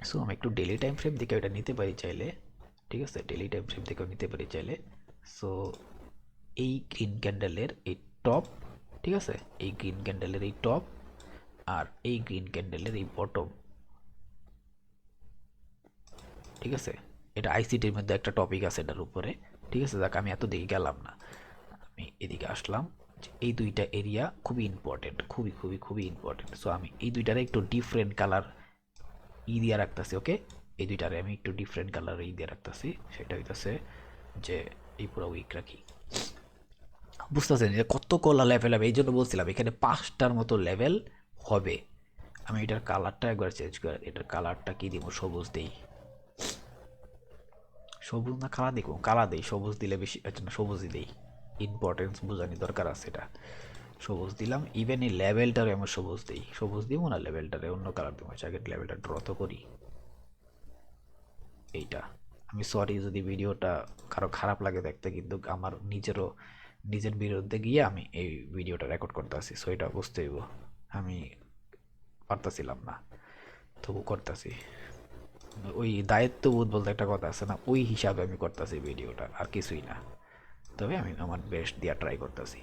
সো আমি একটু ডেলি টাইম ফ্রেম দেখে ওটা নিতে পারি চাইলে, ঠিক আছে, ডেলি টাইম ফ্রেম থেকেও নিতে পারি চাইলে। সো এই গ্রিন ক্যান্ডেলের এই টপ, ঠিক আছে, এই গ্রিন ক্যান্ডেলের এই টপ, আর এই গ্রিন ক্যান্ডেলের এই বটম, ঠিক আছে। এটা আইসিটির মধ্যে একটা টপিক আছে এটার উপরে, ঠিক আছে। যাক, আমি এত দিকে গেলাম না, আমি এদিকে আসলাম। এই দুইটা এরিয়া খুবই ইম্পর্টেন্ট, খুবই খুবই খুবই ইম্পর্টেন্ট। সো আমি এই দুইটারে একটু ডিফারেন্ট কালার দিয়ে রাখতেছি। ওকে, এই দুইটারে আমি একটু ডিফারেন্ট কালার দিয়ে রাখতেছি, সেটা হইতেছে যে এই পুরো উইক রাখি। বুঝতেছেন যে কত কলা লেভেল হবে, এই জন্য বলছিলাম এখানে 5টার মতো লেভেল হবে। আমি এটার কালারটা একবার চেঞ্জ করে, এটার কালারটা কি দিব, সবুজ দেই, সবুজ না কালা দেখো, কালা দেই, সবুজ দিলে বেশি, আচ্ছা না সবুজই দেই, ইম্পর্টেন্স বোঝানি দরকার আছে এটা। সবুজ দিলাম, ইভেন এই লেভেলটারে আমি সবুজ দিই, সবুজ দিব না, লেভেলটারে অন্য কালার দিব। আগে লেভেলটা ড্র তো করি। এইটা আমি সরি যদি ভিডিওটা কারো খারাপ লাগে দেখতে, কিন্তু আমার নিজের বিরুদ্ধে গিয়ে আমি এই ভিডিওটা রেকর্ড করতে আসি, সো এটা বুঝতে হইব। আমি পারতাছিলাম না, তবু করতেছি। ওই দায়িত্ববোধ বলতে একটা কথা আছে না, ওই হিসাবে আমি করতেছি ভিডিওটা, আর কিছুই না। তবে আমি আমার বেস্ট দিয়া ট্রাই করতেছি,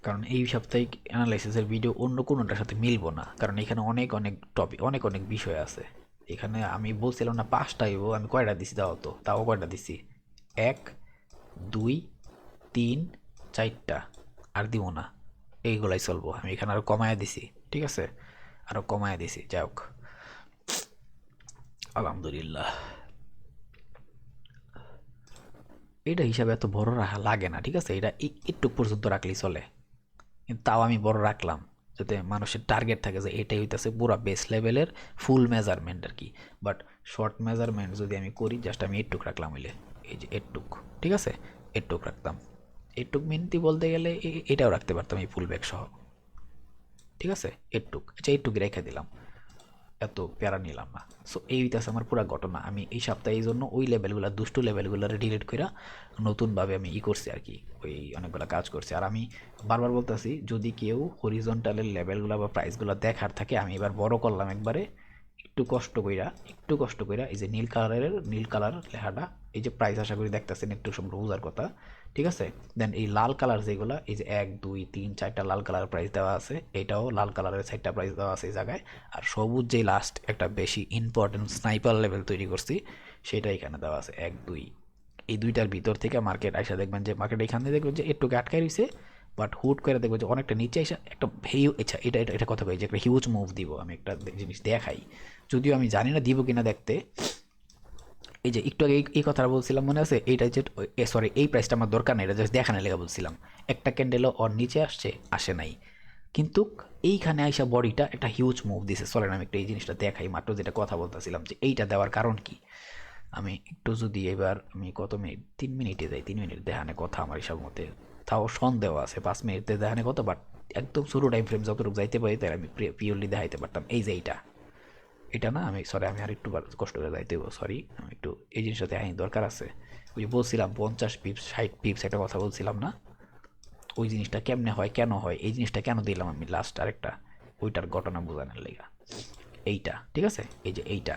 কারণ এই সাপ্তাহিক অ্যানালাইসিসের ভিডিও অন্য কোনোটার সাথে মিলবো না, কারণ এখানে অনেক অনেক টপিক, অনেক অনেক বিষয় আছে। এখানে আমি বলছিলাম না 5টা হইব, আমি কয়টা দিছি তাও তো, তাও কয়টা দিছি, 1 2 3 4টা, আর দিব না, এইগুলাই চলবো। আমি এখানে আরও কমায়া দিছি, ঠিক আছে, আরও কমায়া দিছি, যাই হোক আলহামদুলিল্লাহ। এটা হিসাবে এত বড় রাখা লাগে না, ঠিক আছে, এটা একটু পর্যন্ত রাখলেই চলে। কিন্তু তাও আমি বড় রাখলাম, যাতে মানুষের টার্গেট থাকে যে এটাই হইতেছে পুরো বেস লেভেলের ফুল মেজারমেন্ট আর কি। বাট শর্ট মেজারমেন্ট যদি আমি করি, জাস্ট আমি এটুক রাখলাম হইলে, এই যে এটুক, ঠিক আছে, এটুক রাখতাম। এটুক মিনতি বলতে গেলে এটাও রাখতে পারতাম এই ফুল ব্যাক সহ, ঠিক আছে, এটুক, আচ্ছা এটুক রেখে দিলাম, এত প্যারা নিলাম না। সো এই হইতেছে আমার পুরো ঘটনা। আমি এই সপ্তাহে এই জন্য ওই লেভেলগুলো, দুষ্টু লেভেলগুলো ডিলিট করে নতুনভাবে আমি করছি আর কি, ওই অনেকগুলো কাজ করছি। আর আমি বারবার বলতেছি, যদি কেউ হরিজন্টালের লেভেলগুলো বা প্রাইসগুলো দেখার থাকে, আমি এবার বড় করলাম একবারে, একটু কষ্ট কইরা এই যে নীল কালার লেখাটা এই যে প্রাইস আশা করি দেখতেছেন একটু সব বোঝার কথা, ঠিক আছে। দেন এই লাল কালার যেগুলো, এই যে 1 2 3 4টা লাল কালার প্রাইস দেওয়া আছে, এটাও লাল কালারের 4টা প্রাইস দেওয়া আছে এই জায়গায়। আর সবুজ যে লাস্ট একটা বেশি ইম্পর্টেন্ট স্নাইপার লেভেল তৈরি করছি, সেটা এখানে দেওয়া আছে 1 2। এই দুইটার ভিতর থেকে মার্কেট আইসা দেখবেন যে মার্কেট এখানে দেখবেন যে একটু আটকায় রয়েছে, বাট হুট করে দেখবেন যে অনেকটা নিচে এসে একটা আচ্ছা এটা এটা এটা কথা কই যে একটা হিউজ মুভ দিব। আমি একটা জিনিস দেখাই, যদিও আমি জানি না দিব কিনা দেখতে। এই যে একটু আগে এই কথাটা বলছিলাম মনে আছে, এইটা যে সরি এই প্রাইসটা আমার দরকার নেই, এটা জাস্ট দেখানোর লেগে বলছিলাম। একটা ক্যান্ডেলও ওর নিচে আসে নাই, কিন্তু এইখানে আইসা বডিটা একটা হিউজ মুভ দিছে। চলেন আমি একটু এই জিনিসটা দেখাই, মাত্র যেটা কথা বলতেছিলাম যে এইটা দেওয়ার কারণ কি। আমি একটু যদি এবার আমি কত মিনিট, 3 মিনিটে যাই, 3 মিনিট দেখানে কথা আমার হিসাব মতে, তাও সন্দেহ আছে 5 মিনিটে দেখানে কথা, বাট একদম ছোটো টাইম ফ্রেম যতটুকু যাইতে পারি তাই আমি পিওরলি দেখাইতে পারতাম। এই যে এটা না, আমি সরি আমি আর একটু কষ্ট করে যাইতে হবো, সরি আমি একটু এই জিনিসটা দেখাই দরকার আছে। ওই যে বলছিলাম 50 পিপস 60 পিপস একটা কথা বলছিলাম না, ওই জিনিসটা কেমনে হয় কেন হয়, এই জিনিসটা কেন দিলাম আমি লাস্ট আরেকটা ওইটার ঘটনা বোঝানোর লেগা। এইটা ঠিক আছে, এই যে এইটা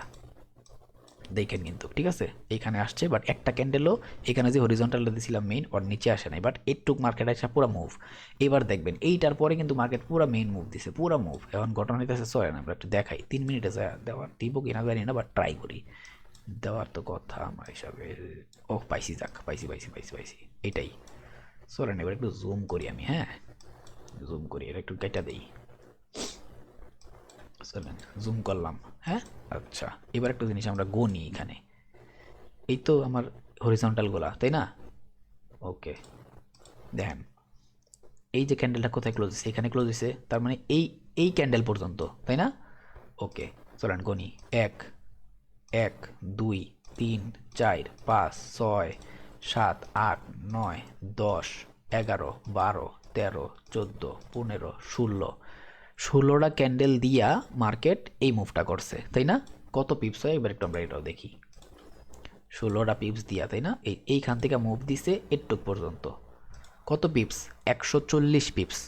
দেখেন কিন্তু ঠিক আছে এইখানে আসছে, বাট একটা ক্যান্ডেলও এখানে যে হরিজন্টালটা দিয়েছিলাম মেইন ওর নিচে আসে নাই, বাট এইটুক মার্কেট আসে পুরো মুভ। এবার দেখবেন এইটার পরে কিন্তু মার্কেট পুরো মেইন মুভ দিছে, পুরো মুভ। এখন ঘটনা হইতেছে চলে না, আমরা একটু দেখাই 3 মিনিটে যা দেওয়ার দিব কিনা জানি না, বাট ট্রাই করি দেওয়ার তো কথা আমার হিসাবে। ও পাইছি, যাক পাইছি এটাই। চলেন এবার একটু জুম করি আমি, হ্যাঁ জুম করি, এটা একটু কেটে দেই। চলেন জুম করলাম, হ্যাঁ আচ্ছা। এবার একটা জিনিস আমরা গনি এখানে, এই তো আমার হরিজন্টাল গোলা তাই না, ওকে। দেখেন এই যে ক্যান্ডেলটা কোথায় ক্লোজ হয়েছে, এখানে ক্লোজ হয়েছে, তার মানে এই এই ক্যান্ডেল পর্যন্ত তাই না, ওকে। চলেন গনি, 1 1 2 3 4 5 6 7 8 9 10 11 12 13 14 15 16, 16টা ক্যান্ডেল দিয়া মার্কেট এই মুভটা করছে তাই না। কত পিপস হয় এবার একটু আমরা এটাও দেখি। 16টা পিপস দিয়া তাই না, এইখান থেকে মুভ দিছে এটুক পর্যন্ত। কত পিপস, 140 পিপস,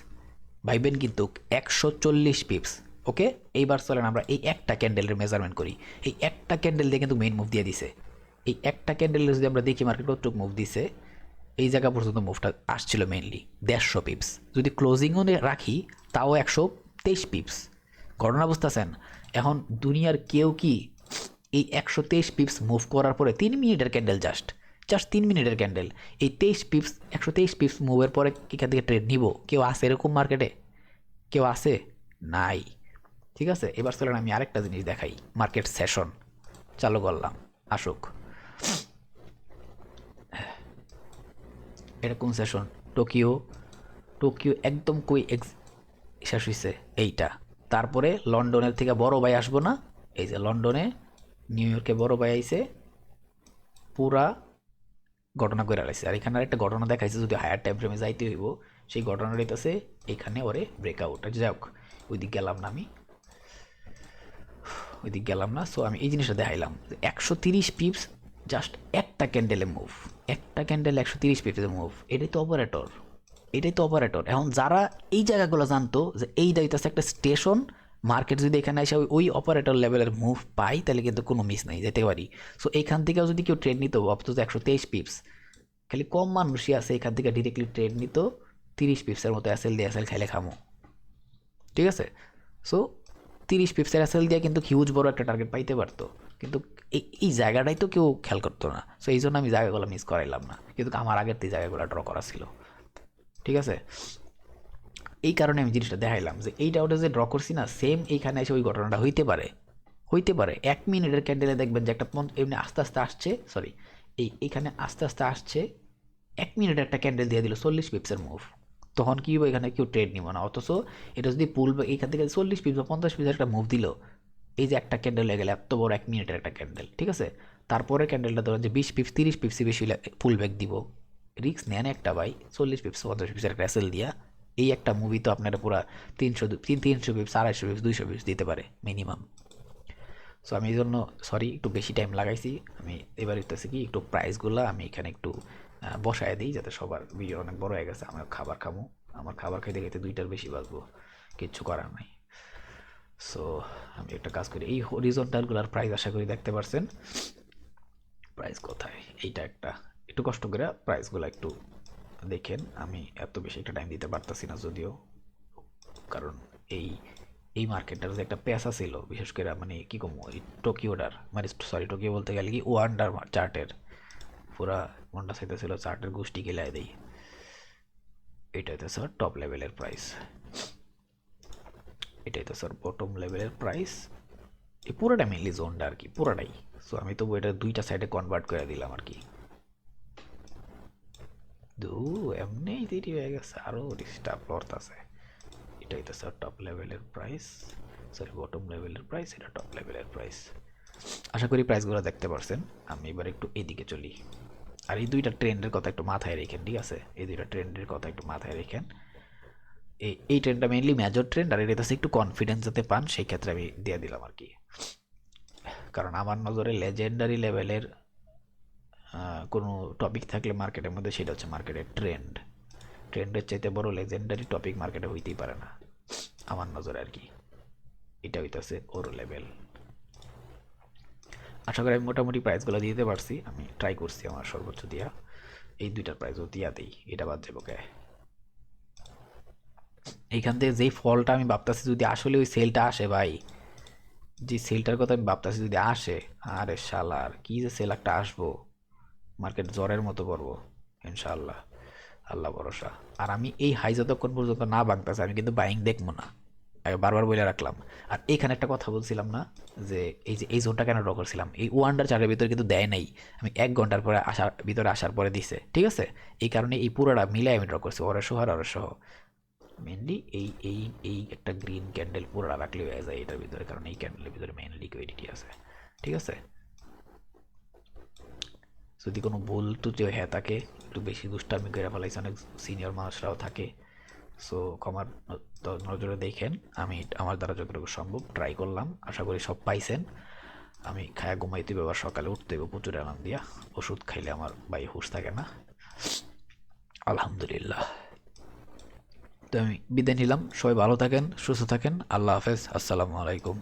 ভাইবেন কিন্তু 140 পিপস, ওকে। এইবার চলেন আমরা এই একটা ক্যান্ডেলের মেজারমেন্ট করি। এই একটা ক্যান্ডেল দিয়ে কিন্তু মেইন মুভ দিয়ে দিছে। এই একটা ক্যান্ডেলের যদি আমরা দেখি মার্কেট কতটুক মুভ দিছে, এই জায়গা পর্যন্ত মুভটা আসছিল মেইনলি 150 পিপস, যদি ক্লোজিংও রাখি তাও 123 পিপস। ঘটনা বুঝতেছেন। এখন দুনিয়ার কেউ কি এই 123 পিপস মুভ করার পরে 3 মিনিটের ক্যান্ডেল, জাস্ট জাস্ট 3 মিনিটের ক্যান্ডেল, এই 23 পিপস 123 পিপস মুভের পরে এখান থেকে ট্রেড নিব, কেউ আছে এরকম মার্কেটে, কেউ আছে নাই, ঠিক আছে। এবার চলেন আমি আরেকটা জিনিস দেখাই, মার্কেট সেশন চালু করলাম, আসুক। এটা কোন সেশন, টোকিও, টোকিও একদম কই শেষ হয়েছে এইটা। তারপরে লন্ডনের থেকে বড় ভাই আসবো না, এই যে লন্ডনে নিউ ইয়র্কে বড় ভাই আইছে, পুরা ঘটনা করে আলাইছে। আর এখানে একটা ঘটনা দেখাইছে, যদি হায়ার টাইম ফ্রেমে যাইতে হইব সেই ঘটনাটা হইতেছে এখানে ওরে ব্রেকআউট। যাই হোক ওই দিক গেলাম না, আমি ওই দিক গেলাম না। সো আমি এই জিনিসটা দেখাইলাম 130 পিপস জাস্ট একটা ক্যান্ডেলে মুভ, একটা ক্যান্ডেল 130 পিপসে মুভ, এটাই তো অপারেটর, এটাই তো অপারেটর। এখন যারা এই জায়গাগুলো জানতো যে এই দায়িত্ব একটা স্টেশন, মার্কেট যদি এখানে এসে ওই অপারেটর লেভেলের মুভ পাই তাহলে কিন্তু কোনো মিস নাই, যেতে পারি। সো এইখান থেকেও যদি কেউ ট্রেড নিত, ভাবতো যে 123 পিপস, খালি কম মানুষই আছে এখান থেকে ডিরেক্টলি ট্রেড নিত 30 পিপসের মতো অ্যাসেল দিয়ে অ্যাসেল খাইলে খামো, ঠিক আছে। সো 30 পিপসের অ্যাসেল দিয়ে কিন্তু হিউজ বড় একটা টার্গেট পাইতে পারতো, কিন্তু এই জায়গাটাই তো কেউ খেয়াল করতো না। সো এই জন্য আমি জায়গাগুলো মিস করাইলাম না, কিন্তু আমার আগের থেকে জায়গাগুলো ড্র করা ছিল, ঠিক আছে। এই কারণে আমি জিনিসটা দেখাইলাম যে এইটা ওটা যে ড্র করছি না, সেম এইখানে এসে ওই ঘটনাটা হইতে পারে, হইতে পারে। 1 মিনিটের ক্যান্ডেলে দেখবেন যে একটা এমনি আস্তে আস্তে আসছে, সরি এইখানে আস্তে আস্তে আসছে, 1 মিনিটের একটা ক্যান্ডেল দিয়ে দিল 40 পিপসের মুভ, তখন কি হবে, এখানে কেউ ট্রেড নিব না। অথচ এটা যদি পুল এইখান থেকে 40 পিপস বা 50 পিপসের একটা মুভ দিল, এই যে একটা ক্যান্ডেল হয়ে গেলে এত বড় 1 মিনিটের একটা ক্যান্ডেল, ঠিক আছে। তারপরে ক্যান্ডেলটা ধরেন যে 20 পিপস 30 পিপসই বেশি পুল ব্যাক দিব, রিক্স নেন একটা ভাই, 40 পিপস 50 পিপসের একটা অ্যাসেল দিয়া এই একটা মুভি তো আপনারা পুরা 300 পিপস 250 পিপস 200 পিপস দিতে পারে মিনিমাম। সো আমি এই জন্য সরি একটু বেশি টাইম লাগাইছি। আমি এবার হইতেছে কি একটু প্রাইসগুলো আমি এখানে একটু বসায় দিই, যাতে সবার ভিডিও অনেক বড় হয়ে গেছে, আমি খাবার খাবো, আমার খাবার খাইতে খাইতে 2টার বেশি বাজবো, কিচ্ছু করার নাই। সো আমি একটা কাজ করি, এই হরিজন্টালগুলোর প্রাইস আশা করি দেখতে পারছেন, প্রাইস কোথায়, এইটা একটা, একটু কষ্ট করে প্রাইসগুলো একটু দেখেন। আমি এত বেশি একটা টাইম দিতে পারতাছি না যদিও, কারণ এই এই মার্কেটটার যে একটা পেশা ছিল, বিশেষ করে মানে কি কম ওই টোকিওটার, মানে সরি টোকিও বলতে গেলে কি ওয়ান্ডার চার্টের পুরা মনটা চাইতেছিল চার্টের গোষ্ঠী গেলায় দেই। এটা হইতে স্যার টপ লেভেলের প্রাইস, এটাই তো স্যার বটম লেভেলের প্রাইস। এই পুরোটা মেনলি জোনটা আর কি, পুরোটাই। সো আমি তো এটা দুইটা সাইডে কনভার্ট করে দিলাম আর কি। দু এমনি দেরি হয়ে গেছে, আরও ডিস্টার্ব করতেছে। এটাই তো স্যার টপ লেভেলের প্রাইস, সরি বটম লেভেলের প্রাইস, এটা টপ লেভেলের প্রাইস। আশা করি প্রাইসগুলো দেখতে পারছেন। আমি এবার একটু এদিকে চলি, আর এই দুইটা ট্রেন্ডের কথা একটু মাথায় রেখেন, ঠিক আছে? এই দুইটা ট্রেন্ডের কথা একটু মাথায় রেখেন। এই ট্রেন্ডটা মেইনলি মেজর ট্রেন্ড, আর এটাতে একটু কনফিডেন্স যাতে পান সেই ক্ষেত্রে আমি দিয়ে দিলাম আর কি। কারণ আমার নজরে লেজেন্ডারি লেভেলের কোনো টপিক থাকলে মার্কেটের মধ্যে, সেটা হচ্ছে মার্কেটের ট্রেন্ড। ট্রেন্ডের চাইতে বড় লেজেন্ডারি টপিক মার্কেটে হইতেই পারে না আমার নজরে আর কি। এটা হইতেছে ওর লেভেল। আশা করি আমি মোটামুটি প্রাইসগুলো দিতে পারছি, আমি ট্রাই করছি আমার সর্বোচ্চ দিয়া। এই দুইটার প্রাইসও দিয়া দিই, এটা বাদ যাবো কে। এইখান থেকে যেই ফলটা আমি ভাবতেছি যদি আসলে ওই সেলটা আসে ভাই, যে সেলটার কথা আমি ভাবতেছি যদি আসে, আরে শালার কি যে সেল একটা আসবো, মার্কেট জ্বরের মতো পড়বো ইনশাআল্লাহ, আল্লাহ ভরসা। আর আমি এই হাই যতক্ষণ পর্যন্ত না ভাঙতেছে আমি কিন্তু বাইং দেখবো না, আমি বারবার বলে রাখলাম। আর এখানে একটা কথা বলছিলাম না, যে এই যে এই জোনটা কেন ড্র করছিলাম, এই ওয়ান্ডার চারের ভিতরে কিন্তু দেয় নাই, আমি 1 ঘন্টার পরে আসার ভিতরে আসার পরে দিছে, ঠিক আছে? এই কারণে এই পুরোটা মিলে আমি ড্র করছি, ওরা সহ আর ওরা সহ। মেনলি এই এই এই একটা গ্রিন ক্যান্ডেল পুরোটা রাখলে হয়ে যায় এটার ভিতরে, কারণ এই ক্যান্ডেলের ভিতরে মেইন লিকুইডিটি আছে, ঠিক আছে? যদি কোনো ভুল টুটি হয়ে থাকে, একটু বেশি দুষ্টামি করে ফেলাইছে, অনেক সিনিয়র মানুষরাও থাকে, সো ক্ষমার নজরে দেখেন। আমি আমার দ্বারা যতটুকু সম্ভব ট্রাই করলাম, আশা করি সব পাইছেন। আমি খায়া ঘুমাইতে হবে, আবার সকালে উঠতে হবে প্রচুর অ্যালার্ম দিয়া, ওষুধ খাইলে আমার ভাই হুঁশ থাকে না। আলহামদুলিল্লাহ। তো আমি বিদায় নিলাম, সবাই ভালো থাকেন, সুস্থ থাকেন, আল্লাহ হাফেজ, আসসালামু আলাইকুম।